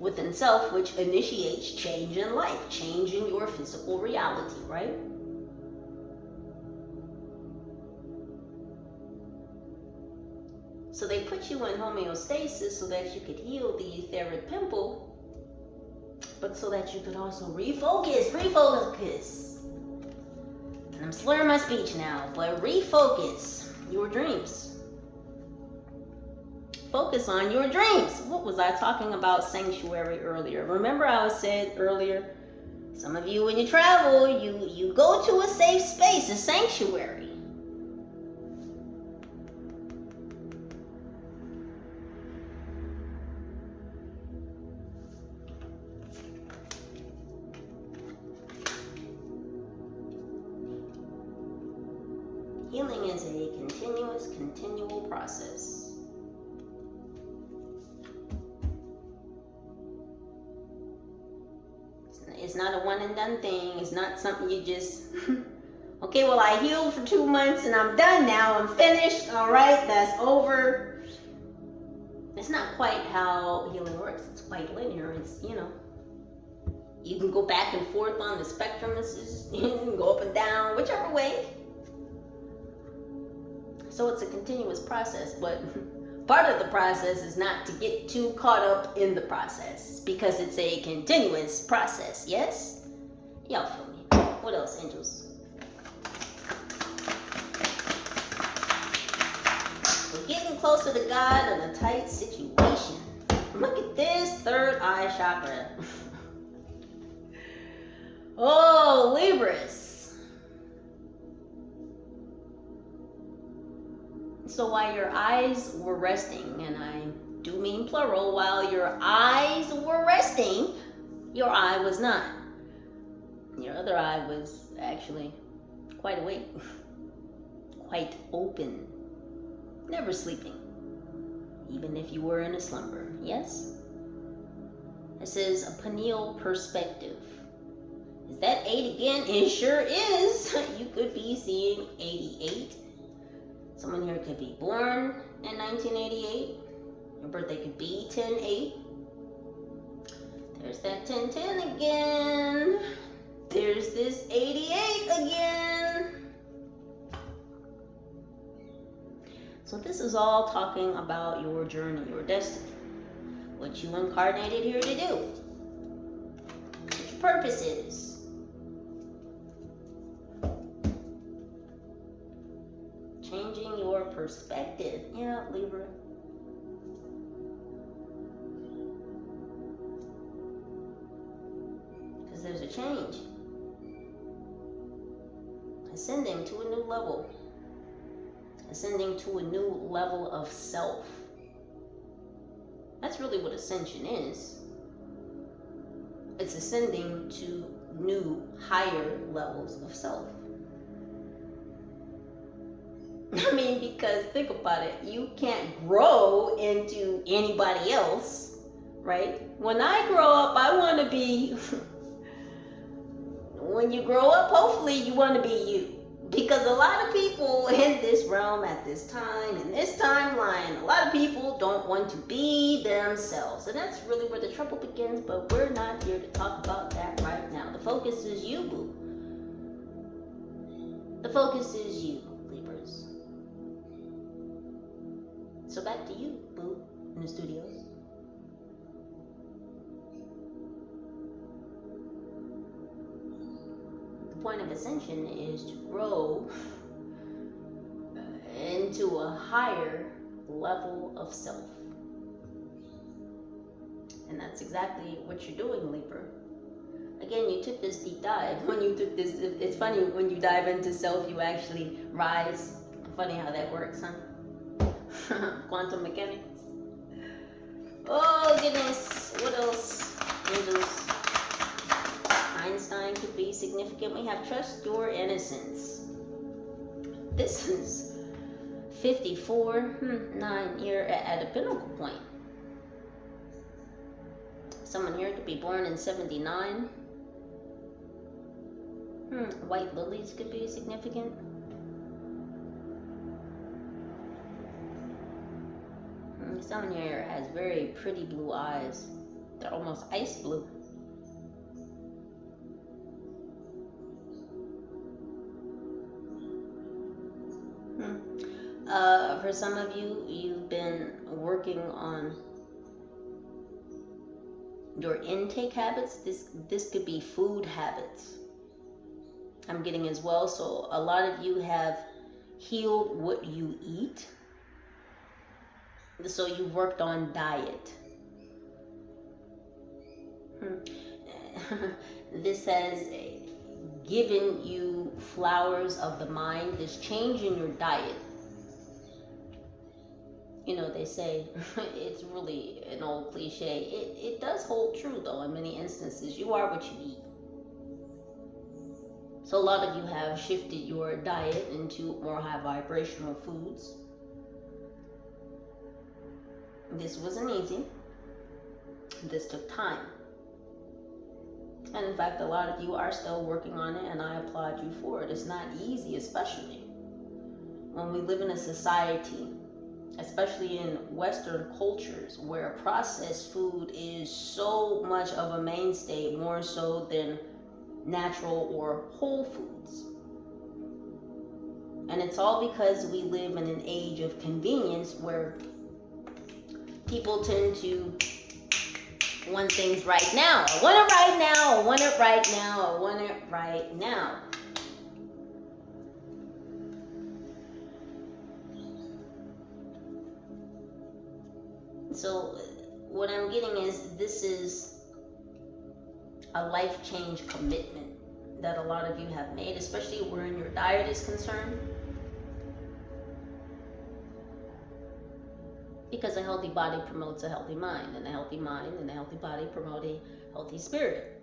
[SPEAKER 1] within self, which initiates change in life, change in your physical reality, right? So they put you in homeostasis so that you could heal the etheric pimple, but so that you could also refocus. And I'm slurring my speech now, but refocus your dreams. Focus on your dreams. What was I talking about sanctuary earlier? Remember I said earlier, some of you when you travel, you go to a safe space, a sanctuary. Healing is a continual process. It's not a one and done thing. It's not something you just, okay, well, I healed for 2 months and I'm done now. I'm finished. All right, that's over. It's not quite how healing works. It's quite linear. It's, you know, you can go back and forth on the spectrum. You can go up and down, whichever way. So it's a continuous process, but part of the process is not to get too caught up in the process, because it's a continuous process, yes? Y'all feel me? What else, angels? We're getting closer to God in a tight situation. Look at this third eye chakra. Oh, Libras. So while your eyes were resting, and I do mean plural, while your eyes were resting, your eye was not. Your other eye was actually quite awake, quite open, never sleeping, even if you were in a slumber, yes? This is a pineal perspective. Is that 8 again? It sure is. You could be seeing 88. Someone here could be born in 1988. Your birthday could be 10-8. There's that 10-10 again. There's this 88 again. So this is all talking about your journey, your destiny. What you incarnated here to do. What your purpose is. Changing your perspective. Yeah, Libra. Because there's a change. Ascending to a new level. Ascending to a new level of self. That's really what ascension is. It's ascending to new, higher levels of self. I mean, because think about it. You can't grow into anybody else, right? When I grow up, I want to be... When you grow up, hopefully you want to be you. Because a lot of people in this realm at this time, in this timeline, a lot of people don't want to be themselves. And that's really where the trouble begins, but we're not here to talk about that right now. The focus is you, boo. The focus is you, Libras. So back to you, boo, in the studios. Point of ascension is to grow into a higher level of self. And that's exactly what you're doing, Libra. Again, you took this deep dive. When you took this, it's funny, when you dive into self, you actually rise. Funny how that works, huh? Quantum mechanics. Oh, goodness. What else? Angels. Einstein could be significant. We have trust your innocence. This is 54, 9 year at a pinnacle point. Someone here could be born in 79. White lilies could be significant. Someone here has very pretty blue eyes. They're almost ice blue. For some of you, you've been working on your intake habits. This could be food habits. I'm getting as well. So a lot of you have healed what you eat. So you've worked on diet. This has given you flowers of the mind. This change in your diet. You know, they say, it's really an old cliche. It does hold true, though, in many instances. You are what you eat. So a lot of you have shifted your diet into more high vibrational foods. This wasn't easy. This took time. And in fact, a lot of you are still working on it, and I applaud you for it. It's not easy, especially when we live in a society, especially in Western cultures, where processed food is so much of a mainstay, more so than natural or whole foods. And it's all because we live in an age of convenience where people tend to want things right now. I want it right now. I want it right now. I want it right now. So what I'm getting is this is a life change commitment that a lot of you have made, especially where your diet is concerned. Because a healthy body promotes a healthy mind, and a healthy mind and a healthy body promote a healthy spirit.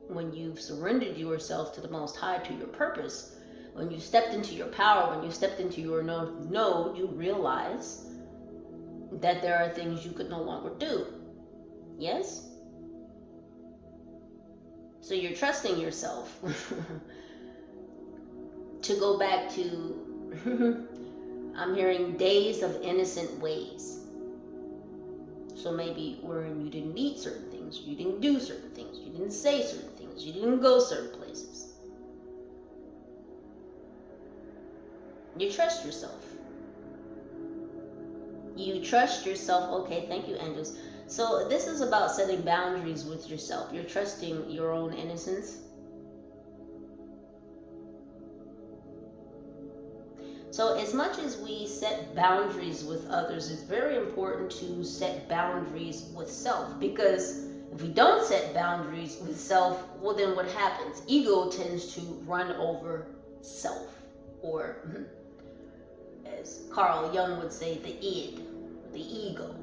[SPEAKER 1] When you've surrendered yourself to the Most High, to your purpose, when you stepped into your power, when you stepped into your node, you realize that there are things you could no longer do. Yes? So you're trusting yourself to go back to, I'm hearing days of innocent ways. So maybe wherein you didn't eat certain things, you didn't do certain things, you didn't say certain things, you didn't go certain places. You trust yourself. You trust yourself. Okay, thank you, angels. So this is about setting boundaries with yourself. You're trusting your own innocence. So as much as we set boundaries with others, it's very important to set boundaries with self, because if we don't set boundaries with self, well, then what happens? Ego tends to run over self, or as Carl Jung would say, the id, the ego.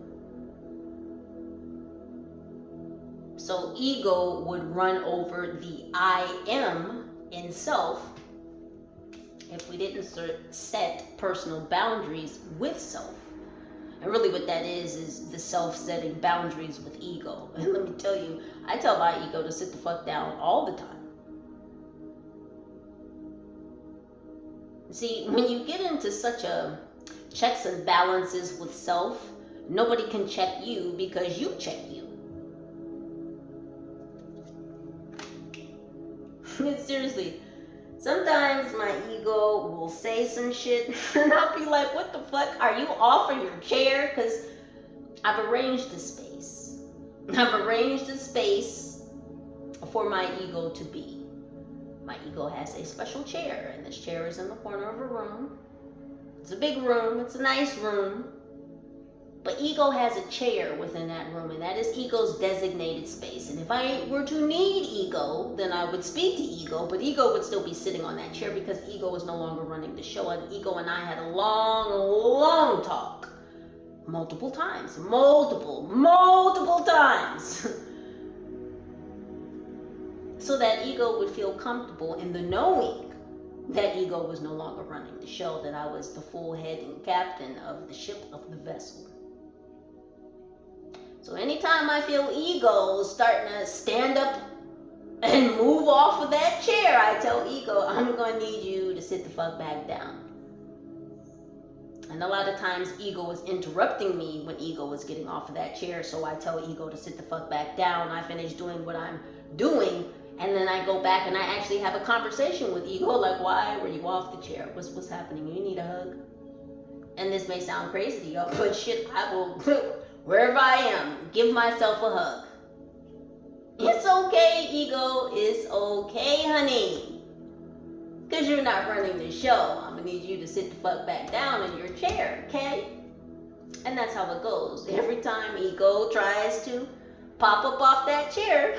[SPEAKER 1] So ego would run over the I am in self if we didn't set personal boundaries with self. And really what that is the self setting boundaries with ego. And let me tell you, I tell my ego to sit the fuck down all the time. See, when you get into such a checks and balances with self, nobody can check you because you check you. Seriously, sometimes my ego will say some shit and I'll be like, what the fuck? Are you off of your chair? Because I've arranged the space. I've arranged the space for my ego to be. My ego has a special chair, and this chair is in the corner of a room. It's a big room. It's a nice room. But ego has a chair within that room, and that is ego's designated space. And if I were to need ego, then I would speak to ego, but ego would still be sitting on that chair because ego is no longer running the show. And ego and I had a long talk. Multiple times. Multiple times. So that ego would feel comfortable in the knowing that ego was no longer running the show, that I was the full head and captain of the ship, of the vessel. So anytime I feel ego starting to stand up and move off of that chair, I tell ego, I'm going to need you to sit the fuck back down. And a lot of times ego was interrupting me when ego was getting off of that chair, so I tell ego to sit the fuck back down. I finish doing what I'm doing, and then I go back and I actually have a conversation with ego, like, why were you off the chair? What's happening? You need a hug? And this may sound crazy to y'all, but shit, I will, wherever I am, give myself a hug. It's okay, ego. It's okay, honey. Because you're not running the show. I'm going to need you to sit the fuck back down in your chair, okay? And that's how it goes. Every time ego tries to pop up off that chair,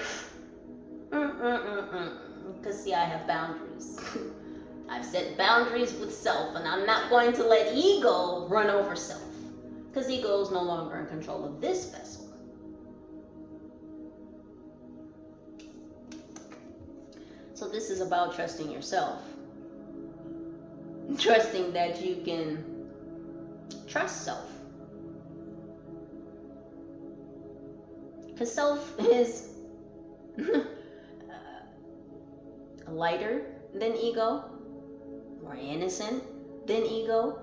[SPEAKER 1] because see, I have boundaries. I've set boundaries with self, and I'm not going to let ego run over self, because ego is no longer in control of this vessel. So this is about trusting yourself. Trusting that you can trust self. Because self is lighter than ego, more innocent than ego.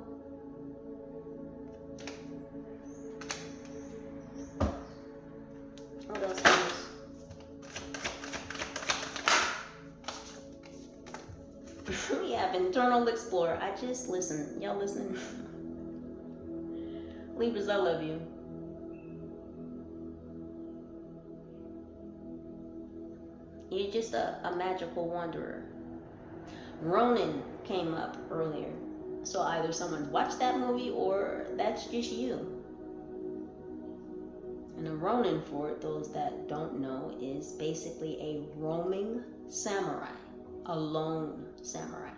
[SPEAKER 1] What else is? We have internal explorer. I just listen. Y'all listening? Libras, I love you. You're just a magical wanderer. Ronin came up earlier. So either someone's watched that movie or that's just you. And a Ronin, for those that don't know, is basically a roaming samurai. A lone samurai.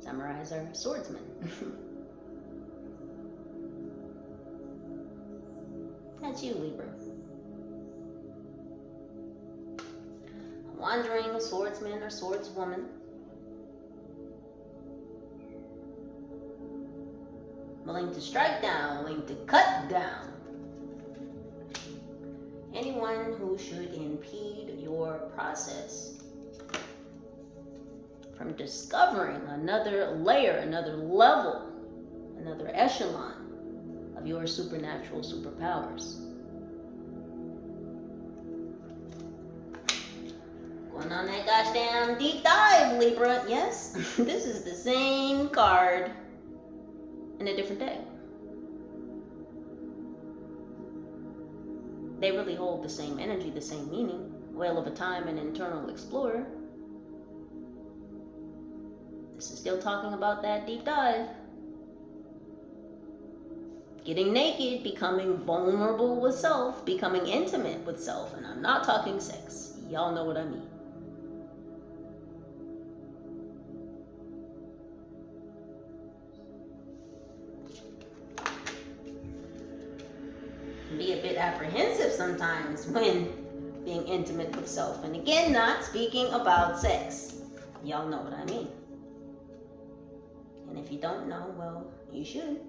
[SPEAKER 1] Samurais are swordsmen. That's you, Libra. A wandering swordsman or swordswoman. Willing to strike down, willing to cut down anyone who should impede your process from discovering another layer, another level, another echelon of your supernatural superpowers. Going on that gosh damn deep dive, Libra. Yes, this is the same card in a different deck. They really hold the same energy, the same meaning. Whale of a Time and Internal Explorer. This is still talking about that deep dive. Getting naked, becoming vulnerable with self, becoming intimate with self. And I'm not talking sex. Y'all know what I mean. Be a bit apprehensive sometimes when being intimate with self. And again, not speaking about sex. Y'all know what I mean. And if you don't know, well, you should.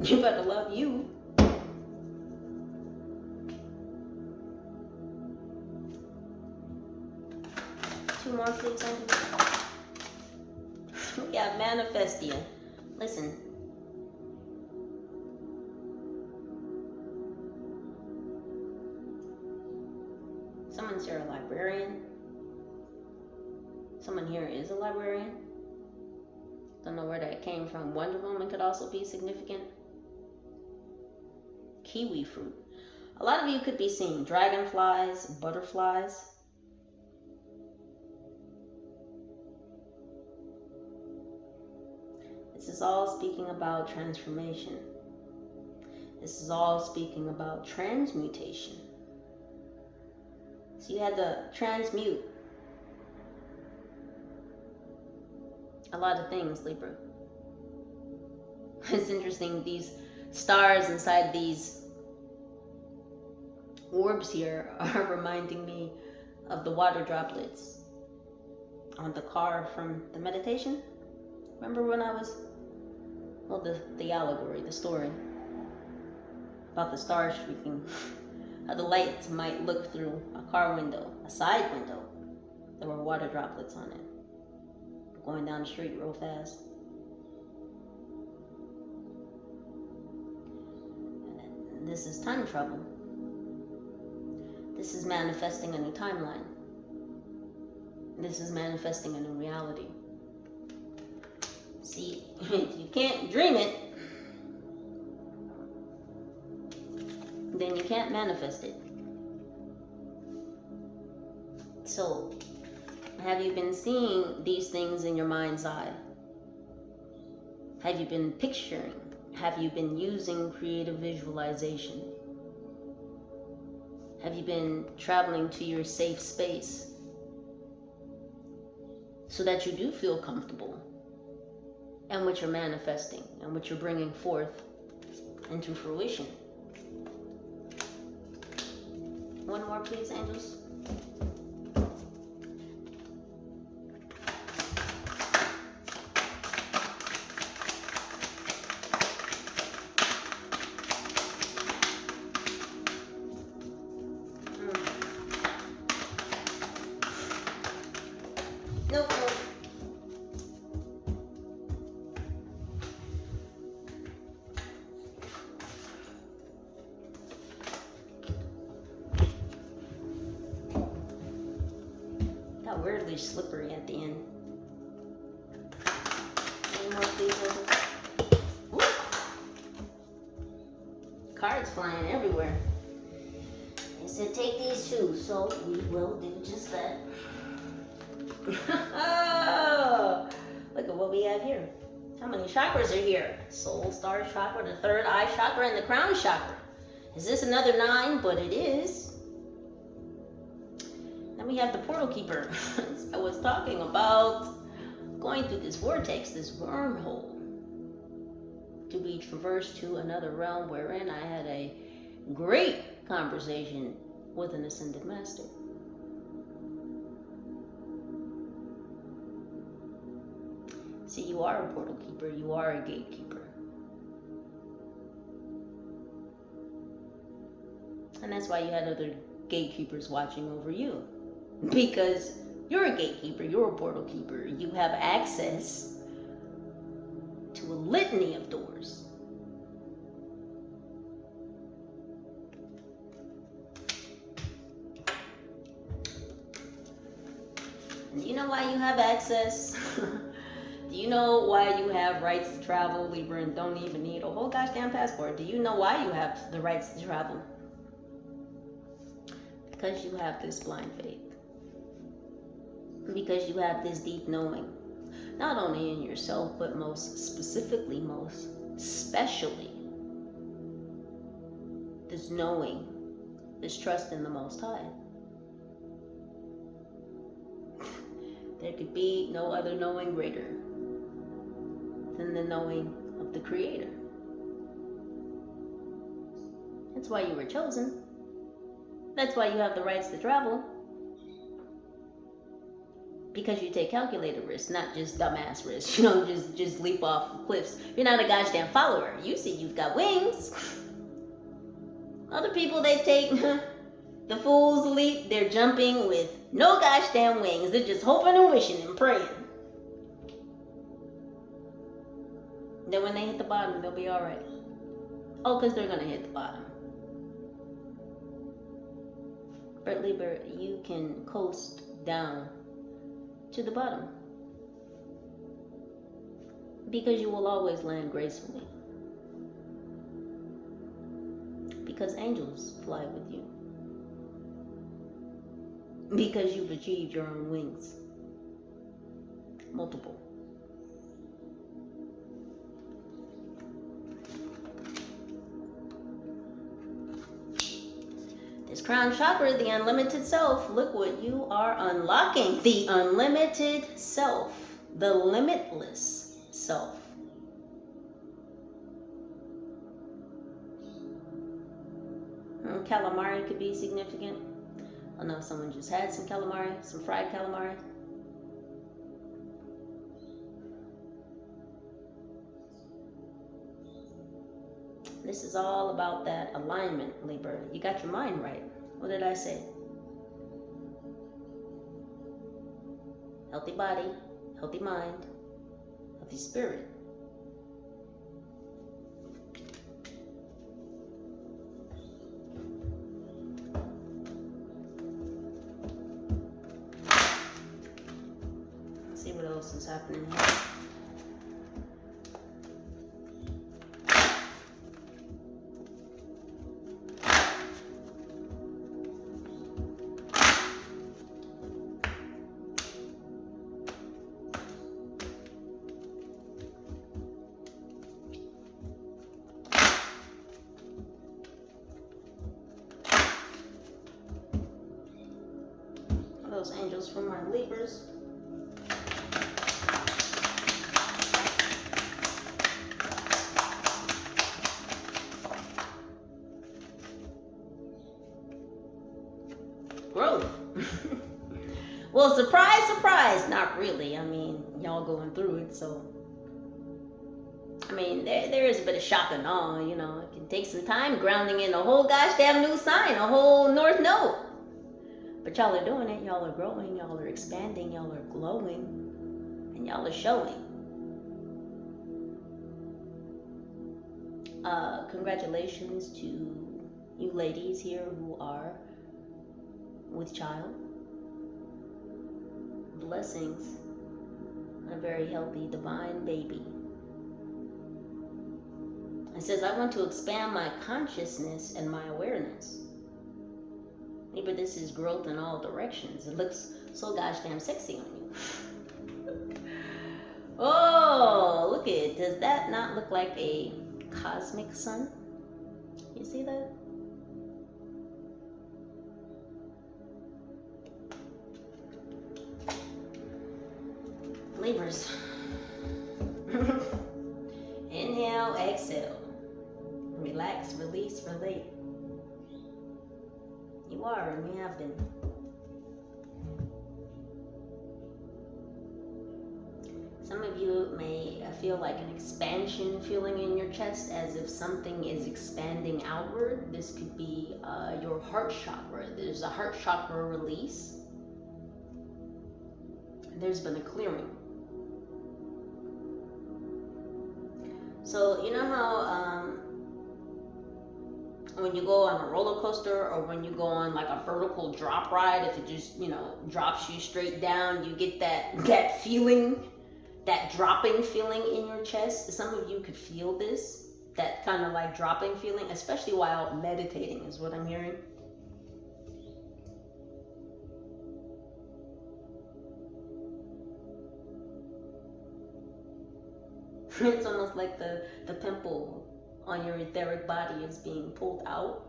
[SPEAKER 1] You better love you. Two more, please. Yeah, manifestia. Listen. Someone's here a librarian. Someone here is a librarian. Don't know where that came from. Wonder Woman could also be significant. Kiwi fruit. A lot of you could be seeing dragonflies, butterflies. This is all speaking about transformation. This is all speaking about transmutation. So you had to transmute a lot of things, Libra. It's interesting, these stars inside these orbs here are reminding me of the water droplets on the car from the meditation. Remember when I was, well, the allegory, the story about the stars streaking, how the lights might look through a car window, a side window. There were water droplets on it, going down the street real fast. And this is time travel. This is manifesting a new timeline. This is manifesting a new reality. See, if you can't dream it, then you can't manifest it. So, have you been seeing these things in your mind's eye? Have you been picturing? Have you been using creative visualization? Have you been traveling to your safe space so that you do feel comfortable and what you're manifesting and what you're bringing forth into fruition? One more, please, angels. Nope. Got weirdly slippery at the end. Any more, please? Ooh. Cards flying everywhere. They said take these too, so we will do just that. Oh, look at what we have here. How many chakras are here? Soul star chakra, the third eye chakra, and the crown chakra. Is this another 9? But it is. Then we have the portal keeper. I was talking about going through this vortex, this wormhole, to be traversed to another realm wherein I had a great conversation with an ascended master. See, you are a portal keeper, you are a gatekeeper. And that's why you had other gatekeepers watching over you. Because you're a gatekeeper, you're a portal keeper. You have access to a litany of doors. And do you know why you have access? Do you know why you have rights to travel, Libra, and don't even need a whole gosh damn passport? Do you know why you have the rights to travel? Because you have this blind faith. Because you have this deep knowing, not only in yourself, but most specifically, most especially, this knowing, this trust in the Most High. There could be no other knowing greater than the knowing of the Creator. That's why you were chosen. That's why you have the rights to travel. Because you take calculated risks, not just dumbass risks. You don't just leap off cliffs. You're not a goddamn follower. You see you've got wings. Other people, they take the fool's leap. They're jumping with no goddamn wings. They're just hoping and wishing and praying. Then when they hit the bottom, they'll be alright. Oh, because they're going to hit the bottom. But Libra, you can coast down to the bottom. Because you will always land gracefully. Because angels fly with you. Because you've achieved your own wings. Multiple. This crown chakra, the unlimited self, look what you are unlocking. The unlimited self. The limitless self. Calamari could be significant. I know someone just had some calamari, some fried calamari. This is all about that alignment, Libra. You got your mind right. What did I say? Healthy body, healthy mind, healthy spirit. Let's see what else is happening here. Those angels from my Libras. Growth. Well, surprise, surprise. Not really. I mean, y'all going through it, so. I mean, there is a bit of shock and awe, you know. It can take some time grounding in a whole gosh damn new sign, a whole north node. But y'all are doing it. Y'all are growing. Y'all are expanding. Y'all are glowing. And y'all are showing. Congratulations to you ladies here who are with child. Blessings on a very healthy, divine baby. It says, I want to expand my consciousness and my awareness. But this is growth in all directions. It looks so gosh damn sexy on you. Oh, look at it. Does that not look like a cosmic sun? You see that? Libras. Inhale, exhale. Relax, release, relate. You are, and you have been. Some of you may feel like an expansion feeling in your chest, as if something is expanding outward. This could be your heart chakra. There's a heart chakra release. There's been a clearing. So, you know how when you go on a roller coaster, or when you go on like a vertical drop ride, if it just, you know, drops you straight down, you get that feeling, that dropping feeling in your chest. Some of you could feel this, that kind of like dropping feeling, especially while meditating is what I'm hearing. It's almost like the pimple on your etheric body is being pulled out.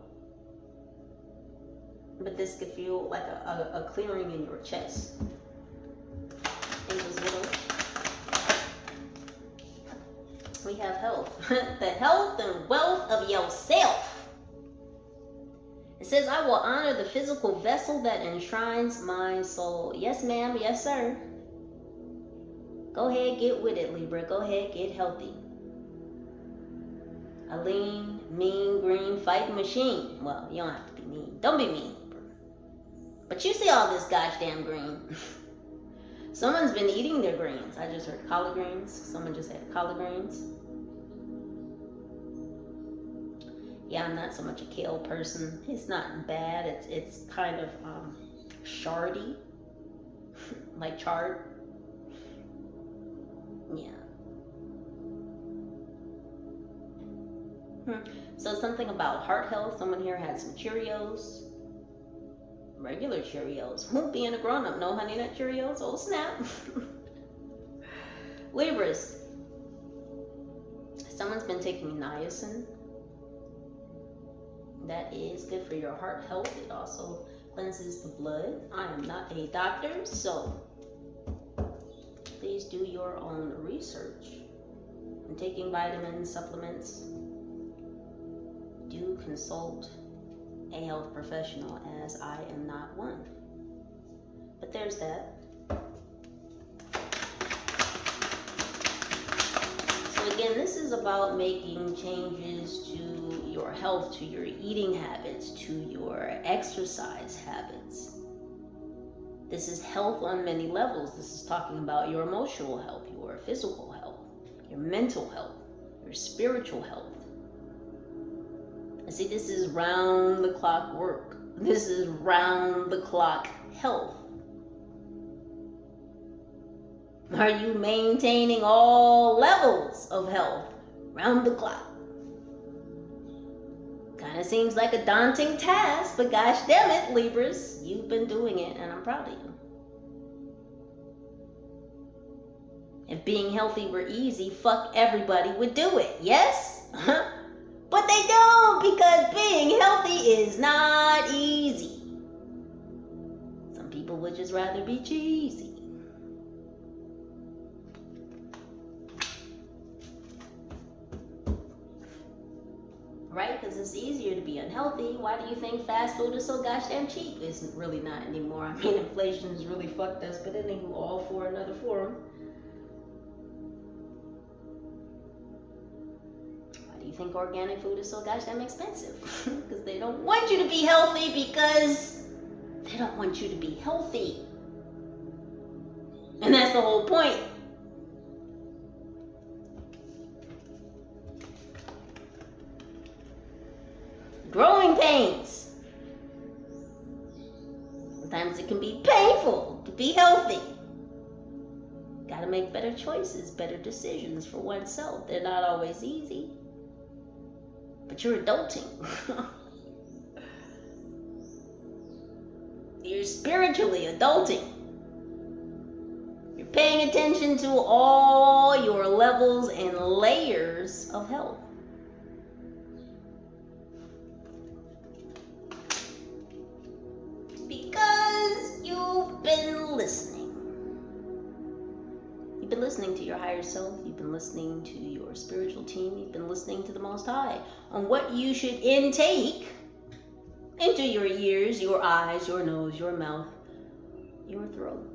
[SPEAKER 1] But this could feel like a clearing in your chest. We have health. The health and wealth of yourself. It says, I will honor the physical vessel that enshrines my soul. Yes, ma'am. Yes, sir. Go ahead, get with it, Libra. Go ahead, get healthy. A lean, mean, green fighting machine. Well, you don't have to be mean. Don't be mean, Libra. But you see all this gosh damn green. Someone's been eating their greens. I just heard collard greens. Someone just had collard greens. Yeah, I'm not so much a kale person. It's not bad. It's kind of shardy, like chard. Yeah. So something about heart health. Someone here had some Cheerios. Regular Cheerios. Being a grown-up, no Honey Nut Cheerios. Oh, snap. Libras. Someone's been taking niacin. That is good for your heart health. It also cleanses the blood. I am not a doctor, so please do your own research. And taking vitamins, supplements, do consult a health professional, as I am not one. But there's that. So again, this is about making changes to your health, to your eating habits, to your exercise habits. This is health on many levels. This is talking about your emotional health, your physical health, your mental health, your spiritual health. See, this is round the clock work. This is round the clock health. Are you maintaining all levels of health round the clock? Kind of seems like a daunting task, but gosh damn it, Libras, you've been doing it, and I'm proud of you. If being healthy were easy, fuck everybody would do it, yes? But they don't, because being healthy is not easy. Some people would just rather be cheesy. Right? Because it's easier to be unhealthy. Why do you think fast food is so gosh damn cheap? It's really not anymore. I mean, inflation has really fucked us, but anywho, all for another forum. You think organic food is so gosh damn expensive? Because they don't want you to be healthy, because they don't want you to be healthy. And that's the whole point. Growing pains. Sometimes it can be painful to be healthy. Gotta make better choices, better decisions for oneself. They're not always easy. But you're adulting. You're spiritually adulting. You're paying attention to all your levels and layers of health. Because you've been listening. You've been listening to your higher self. You've been listening to your spiritual team. You've been listening to the Most High on what you should intake into your ears, your eyes, your nose, your mouth, your throat.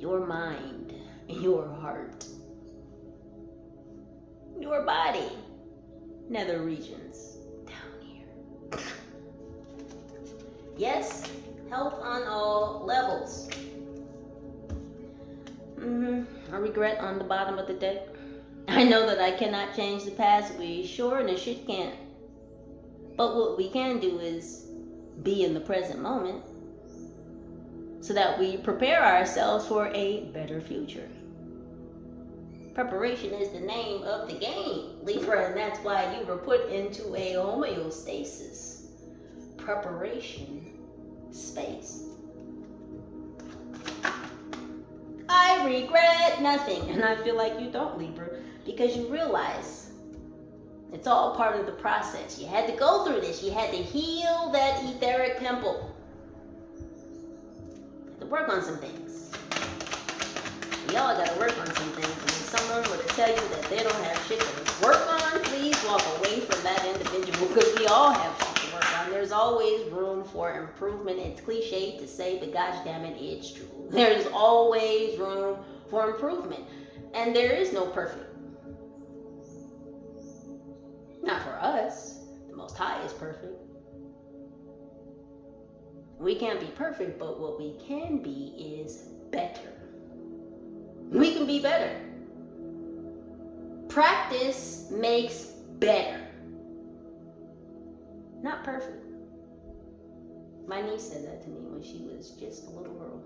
[SPEAKER 1] Your mind, your heart, your body, nether regions, down here. Yes, health on all levels. A regret on the bottom of the deck. I know that I cannot change the past. We sure and the shit can't. But what we can do is be in the present moment so that we prepare ourselves for a better future. Preparation is the name of the game, Libra, and that's why you were put into a homeostasis. Preparation space. I regret nothing. And I feel like you don't, Libra, because you realize it's all part of the process. You had to go through this. You had to heal that etheric pimple. You had to work on some things. Y'all got to work on some things. And if someone were to tell you that they don't have shit to work on, please walk away from that individual, because we all have shit to work on. There's always room for improvement. It's cliche to say, but gosh damn it, it's true. There's always room for improvement. And there is no perfect. Not for us. The Most High is perfect. We can't be perfect, but what we can be is better. We can be better. Practice makes better. Not perfect. My niece said that to me when she was just a little girl.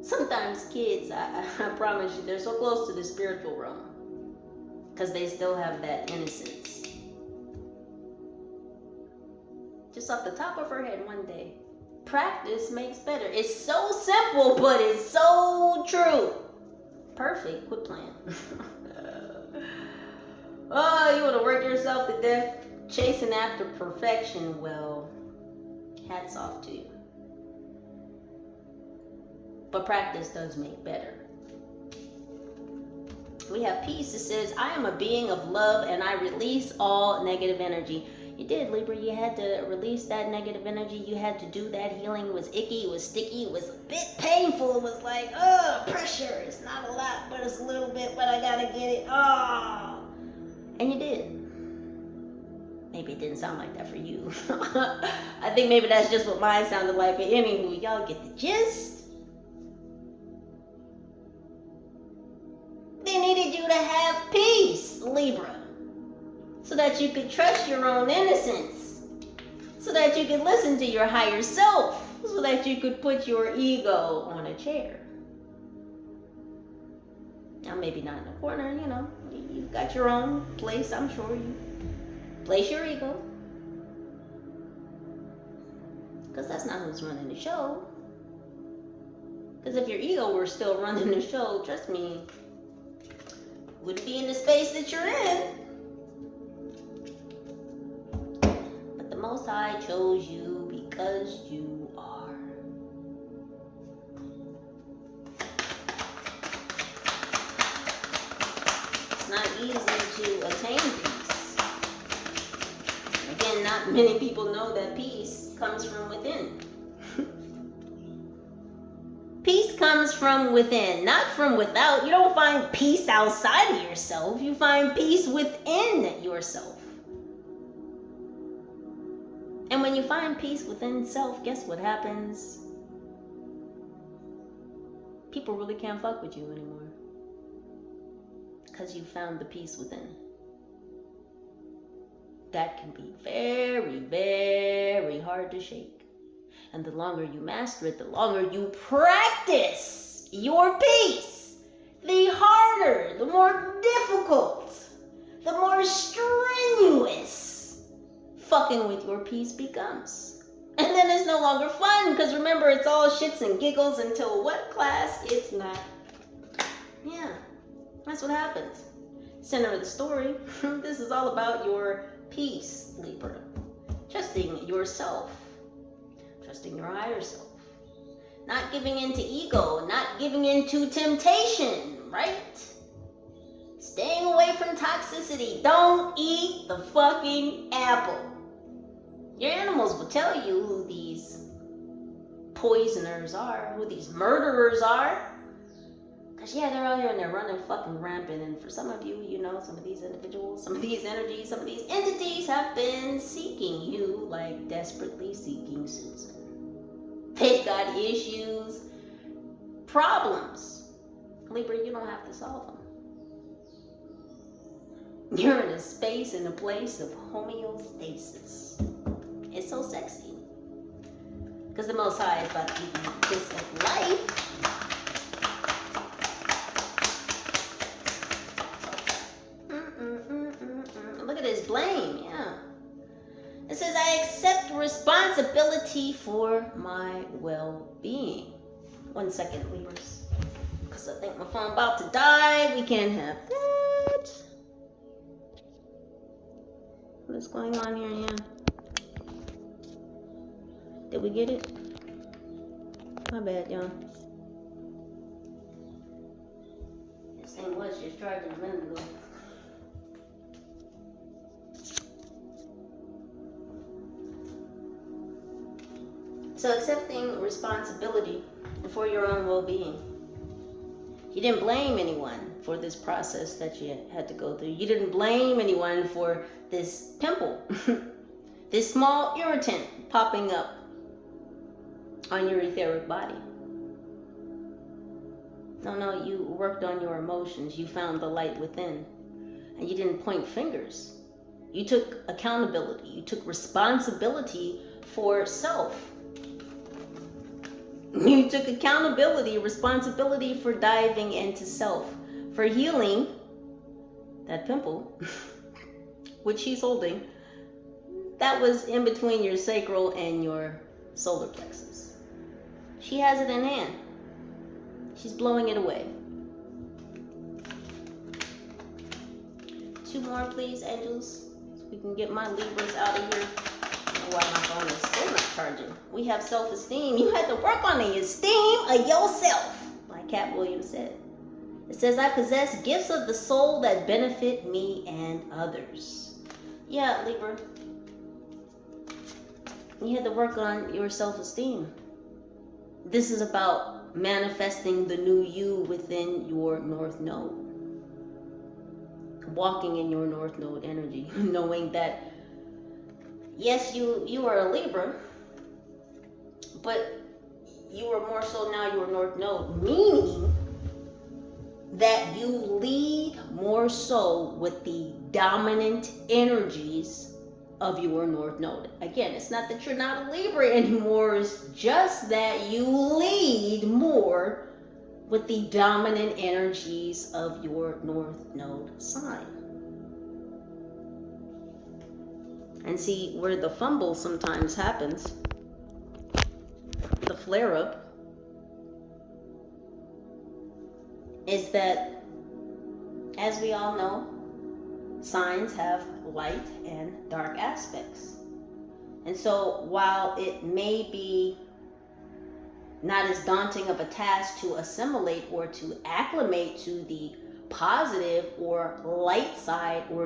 [SPEAKER 1] Sometimes kids, I promise you, they're so close to the spiritual realm because they still have that innocence. Just off the top of her head one day, practice makes better. It's so simple, but it's so true. Perfect, quit playing. Oh, you want to work yourself to death chasing after perfection? Well, hats off to you. But practice does make better. We have peace that says, I am a being of love and I release all negative energy. You did, Libra. You had to release that negative energy. You had to do that healing. It was icky. It was sticky. It was a bit painful. It was like, pressure. It's not a lot, but it's a little bit, but I gotta get it. And you did. Maybe it didn't sound like that for you. I think maybe that's just what mine sounded like. But anywho, y'all get the gist. They needed you to have peace, Libra. So that you could trust your own innocence. So that you could listen to your higher self. So that you could put your ego on a chair. Now maybe not in a corner, you know. You've got your own place, I'm sure. You place your ego. Because that's not who's running the show. Because if your ego were still running the show, trust me, you wouldn't be in the space that you're in. But the Most High chose you because you are. It's not easy to attain peace. Again, not many people know that peace comes from within. Peace comes from within, not from without. You don't find peace outside of yourself. You find peace within yourself. And when you find peace within self, guess what happens? People really can't fuck with you anymore. Because you found the peace within. That can be very, very hard to shake. And the longer you master it, the longer you practice your peace, the harder, the more difficult, the more strenuous fucking with your peace becomes. And then it's no longer fun, because remember, it's all shits and giggles until what class? It's not. Yeah, that's what happens. Center of the story. This is all about your peace, Libra. Trusting yourself. Trusting your higher self. Not giving into ego. Not giving into temptation, right? Staying away from toxicity. Don't eat the fucking apple. Your animals will tell you who these poisoners are, who these murderers are. Because, yeah, they're out here and they're running fucking rampant. And for some of you, you know, some of these individuals, some of these energies, some of these entities have been seeking you, like desperately seeking Susan. They've got issues, problems. Libra, you don't have to solve them. You're in a space, in a place of homeostasis. It's so sexy. Because the Most High is about to give you the kiss of life. Look at this blame, yeah. It says, I accept responsibility for my well-being. 1 second, Libras. because I think my phone about to die. We can't have that. What is going on here, yeah? Did we get it? My bad, y'all. This thing was just charging a minute ago. So accepting responsibility for your own well-being. You didn't blame anyone for this process that you had to go through. You didn't blame anyone for this pimple, this small irritant popping up on your etheric body. No, you worked on your emotions. You found the light within. And you didn't point fingers. You took accountability. You took responsibility for self. You took accountability, responsibility for diving into self, for healing that pimple, which she's holding, that was in between your sacral and your solar plexus. She has it in hand. She's blowing it away. 2 more, please, angels, so we can get my Libras out of here. Why my phone is still not charging. We have self-esteem. You had to work on the esteem of yourself, like Cat Williams said. It says, I possess gifts of the soul that benefit me and others. Yeah, Libra. You had to work on your self-esteem. This is about manifesting the new you within your North Node. Walking in your North Node energy, knowing that yes, you are a Libra, but you are more so now your North Node, meaning that you lead more so with the dominant energies of your North Node. Again, it's not that you're not a Libra anymore, it's just that you lead more with the dominant energies of your North Node sign. And see, where the fumble sometimes happens, the flare-up, is that, as we all know, signs have light and dark aspects. And so while it may be not as daunting of a task to assimilate or to acclimate to the positive or light side or